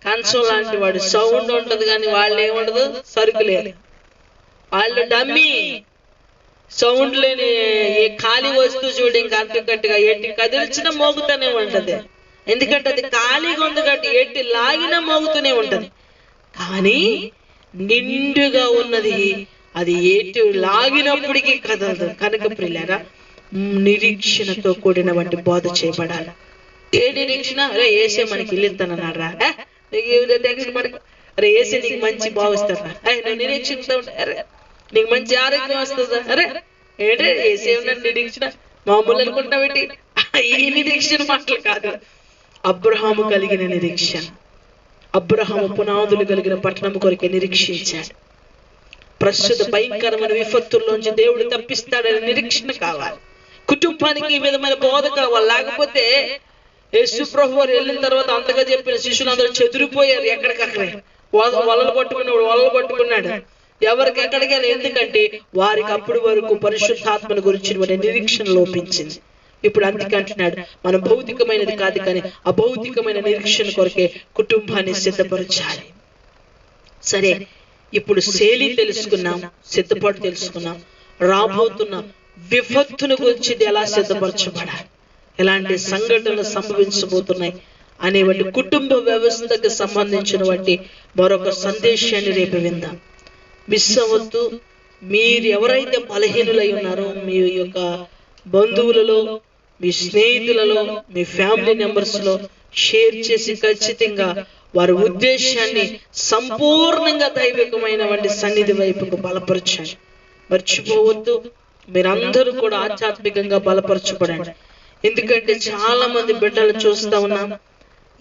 కంచం లాంటి వాడు. సౌండ్ ఉంటది కానీ వాళ్ళు ఏముండదు, సరుకు లేదు. వాళ్ళు డమ్మీ, సౌండ్ లేని ఖాళీ వస్తువు చూడు, ఇంకా అంతకట్టుగా ఎట్టి కదిలిచినా మోగుతూనే ఉంటది. ఎందుకంటే అది ఖాళీగా ఉంది కాబట్టి ఎట్టి లాగినా మోగుతూనే ఉంటది. కానీ నిండుగా ఉన్నది అది ఎటు లాగినప్పటికీ కదలదు. కనుక ప్రియులారా, నిరీక్షణతో కూడిన వంటి బోధ చేయబడాలి. ఏ నిరీక్షణ? అరే ఏసే మనకి ఇల్లు ఇస్తానన్నాడు రా, అరే ఏసే నీకు మంచి భావిస్తాడు రా, నువ్వు నిరీక్షిస్తూ ఉంటా. అరే నీకు మంచి ఆరోగ్యం వస్తుందా? అరే ఏంటి ఏసీ ఉన్నట్టు నిరీక్షణ మామూలు అనుకుంటావేంటి? ఈ నిరీక్షణ మాటలు కాదు. అబ్రహాము కలిగిన నిరీక్షణ, అబ్రహాము పునాదులు కలిగిన పట్టణం కొరకే నిరీక్షించాడు. ప్రస్తుత భయంకరమైన విపత్తుల్లోంచి దేవుడు తప్పిస్తాడని నిరీక్షణ కావాలి. కుటుంబానికి ఈ విధమైన బోధ కావాలి. లేకపోతే యేసు ప్రభు వారు వెళ్ళిన తర్వాత అంతగా చెప్పిన శిష్యులు అందరూ చెదిరిపోయారు. ఎక్కడికక్కడే వలలు పట్టుకున్నాడు. ఎవరికి ఎక్కడికి వెళ్ళి, ఎందుకంటే వారికి అప్పటి వరకు పరిశుద్ధాత్మను గురించి నిరీక్షణ లోపించింది. ఇప్పుడు అందుకంటున్నాడు, మనం భౌతికమైనది కాదు కానీ అభౌతికమైన నిరీక్షణ కొరకే కుటుంబాన్ని సిద్ధపరచాలి. సరే, ఇప్పుడు శైలి తెలుసుకున్నాం, సిద్ధపాటు తెలుసుకున్నాం. రాబోతున్న విపత్తును గురించి ఎలా సిద్ధపరచబడాలి, ఎలాంటి సంఘటనలు సంభవించబోతున్నాయి అనేవంటి కుటుంబ వ్యవస్థకు సంబంధించిన వంటి మరొక సందేశాన్ని రేపు విందాం. మిస్ అవ్వద్దు. మీరు ఎవరైతే బలహీనులై ఉన్నారో మీ యొక్క బంధువులలో, మీ స్నేహితులలో, మీ ఫ్యామిలీ మెంబర్స్ లో షేర్ చేసి ఖచ్చితంగా వారి ఉద్దేశాన్ని సంపూర్ణంగా దైవికమైన వంటి సన్నిధి వైపుకు బలపరచండి. మర్చిపోవద్దు, మీరందరూ కూడా ఆధ్యాత్మికంగా బలపరచబడండి. ఎందుకంటే చాలా మంది బిడ్డలు చూస్తా ఉన్నాం,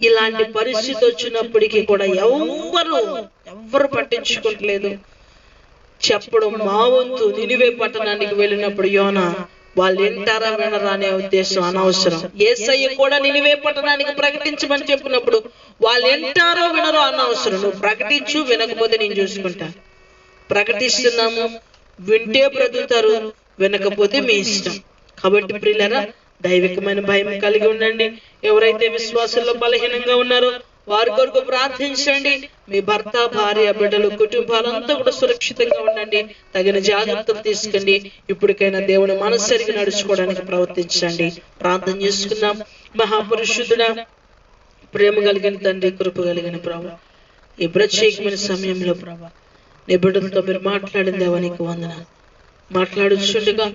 ఇలాంటి పరిస్థితి వచ్చినప్పటికీ కూడా ఎవ్వరు పట్టించుకోవట్లేదు. చెప్పడం మా వంతు. నినివే పట్టణానికి వెళ్ళినప్పుడు యోనా వాళ్ళు వింటారా వినరా అనే ఉద్దేశం అనవసరం. యేసయ్య కూడా నినివే పట్టణానికి ప్రకటించమని చెప్పినప్పుడు వాళ్ళు వింటారో వినరో అనవసరం. నువ్వు ప్రకటించు, వినకపోతే నేను చూసుకుంటా. ప్రకటిస్తున్నాము, వింటే బ్రతుకుతారు, వినకపోతే మీ ఇష్టం. కాబట్టి ప్రియులారా, దైవికమైన భయం కలిగి ఉండండి. ఎవరైతే విశ్వాసంలో బలహీనంగా ఉన్నారో వారి కొరకు ప్రార్థించండి. మీ భర్త, భార్య, బిడ్డలు, కుటుంబాలంతా కూడా సురక్షితంగా ఉండండి. తగిన జాగ్రత్తలు తీసుకోండి. ఇప్పటికైనా దేవుని మనస్సరిగా నడుచుకోవడానికి ప్రవర్తించండి. ప్రార్థన చేసుకుందాం. మహాపురుషుడుడా, ప్రేమ కలిగిన తండ్రి, కృప కలిగిన ప్రభు, ఈ ప్రత్యేకమైన సమయంలో ప్రభు నీ బిడ్డలతో మీరు మాట్లాడిన దేవా నీకు వందనాలు. మాట్లాడుచుండగా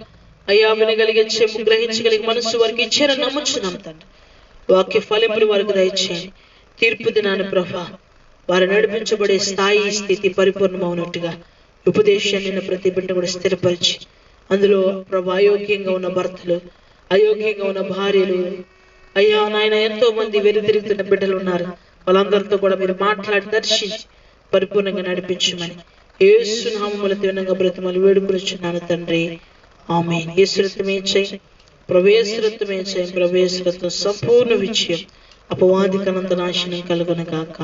అయ్యా వినగలిగే చెంపు, గ్రహించగలిగే మనస్సు వారికి ఇచ్చారని నమ్ముచున్నాం తండ్రి. వాక్య ఫలింపులు వారికి దయచేయండి. తీర్పు దినాన్ని ప్రభా వారు నడిపించబడే స్థాయి, స్థితి పరిపూర్ణమవునట్టుగా ఉపదేశాన్ని ప్రతి బిడ్డ కూడా స్థిరపరిచి, అందులో ప్రభా అయోగ్యంగా ఉన్న భర్తలు, అయోగ్యంగా ఉన్న భార్యలు, అయ్యా నాయన ఎంతో మంది వెనుతిరుగుతున్న బిడ్డలు ఉన్నారు. వాళ్ళందరితో కూడా మీరు మాట్లాడి దర్శించి పరిపూర్ణంగా నడిపించమని యేసు నామములో దీనంగా బ్రతిమలు వేడుకొనుచున్నాను తండ్రి. ఆమేన్. యేసురత్వమే చేయి, ప్రవేశరత్వమే చేయి, ప్రవేశరత్వం సంపూర్ణ విజయం, అపవాదికనంత నాశనం కలుగును గాక.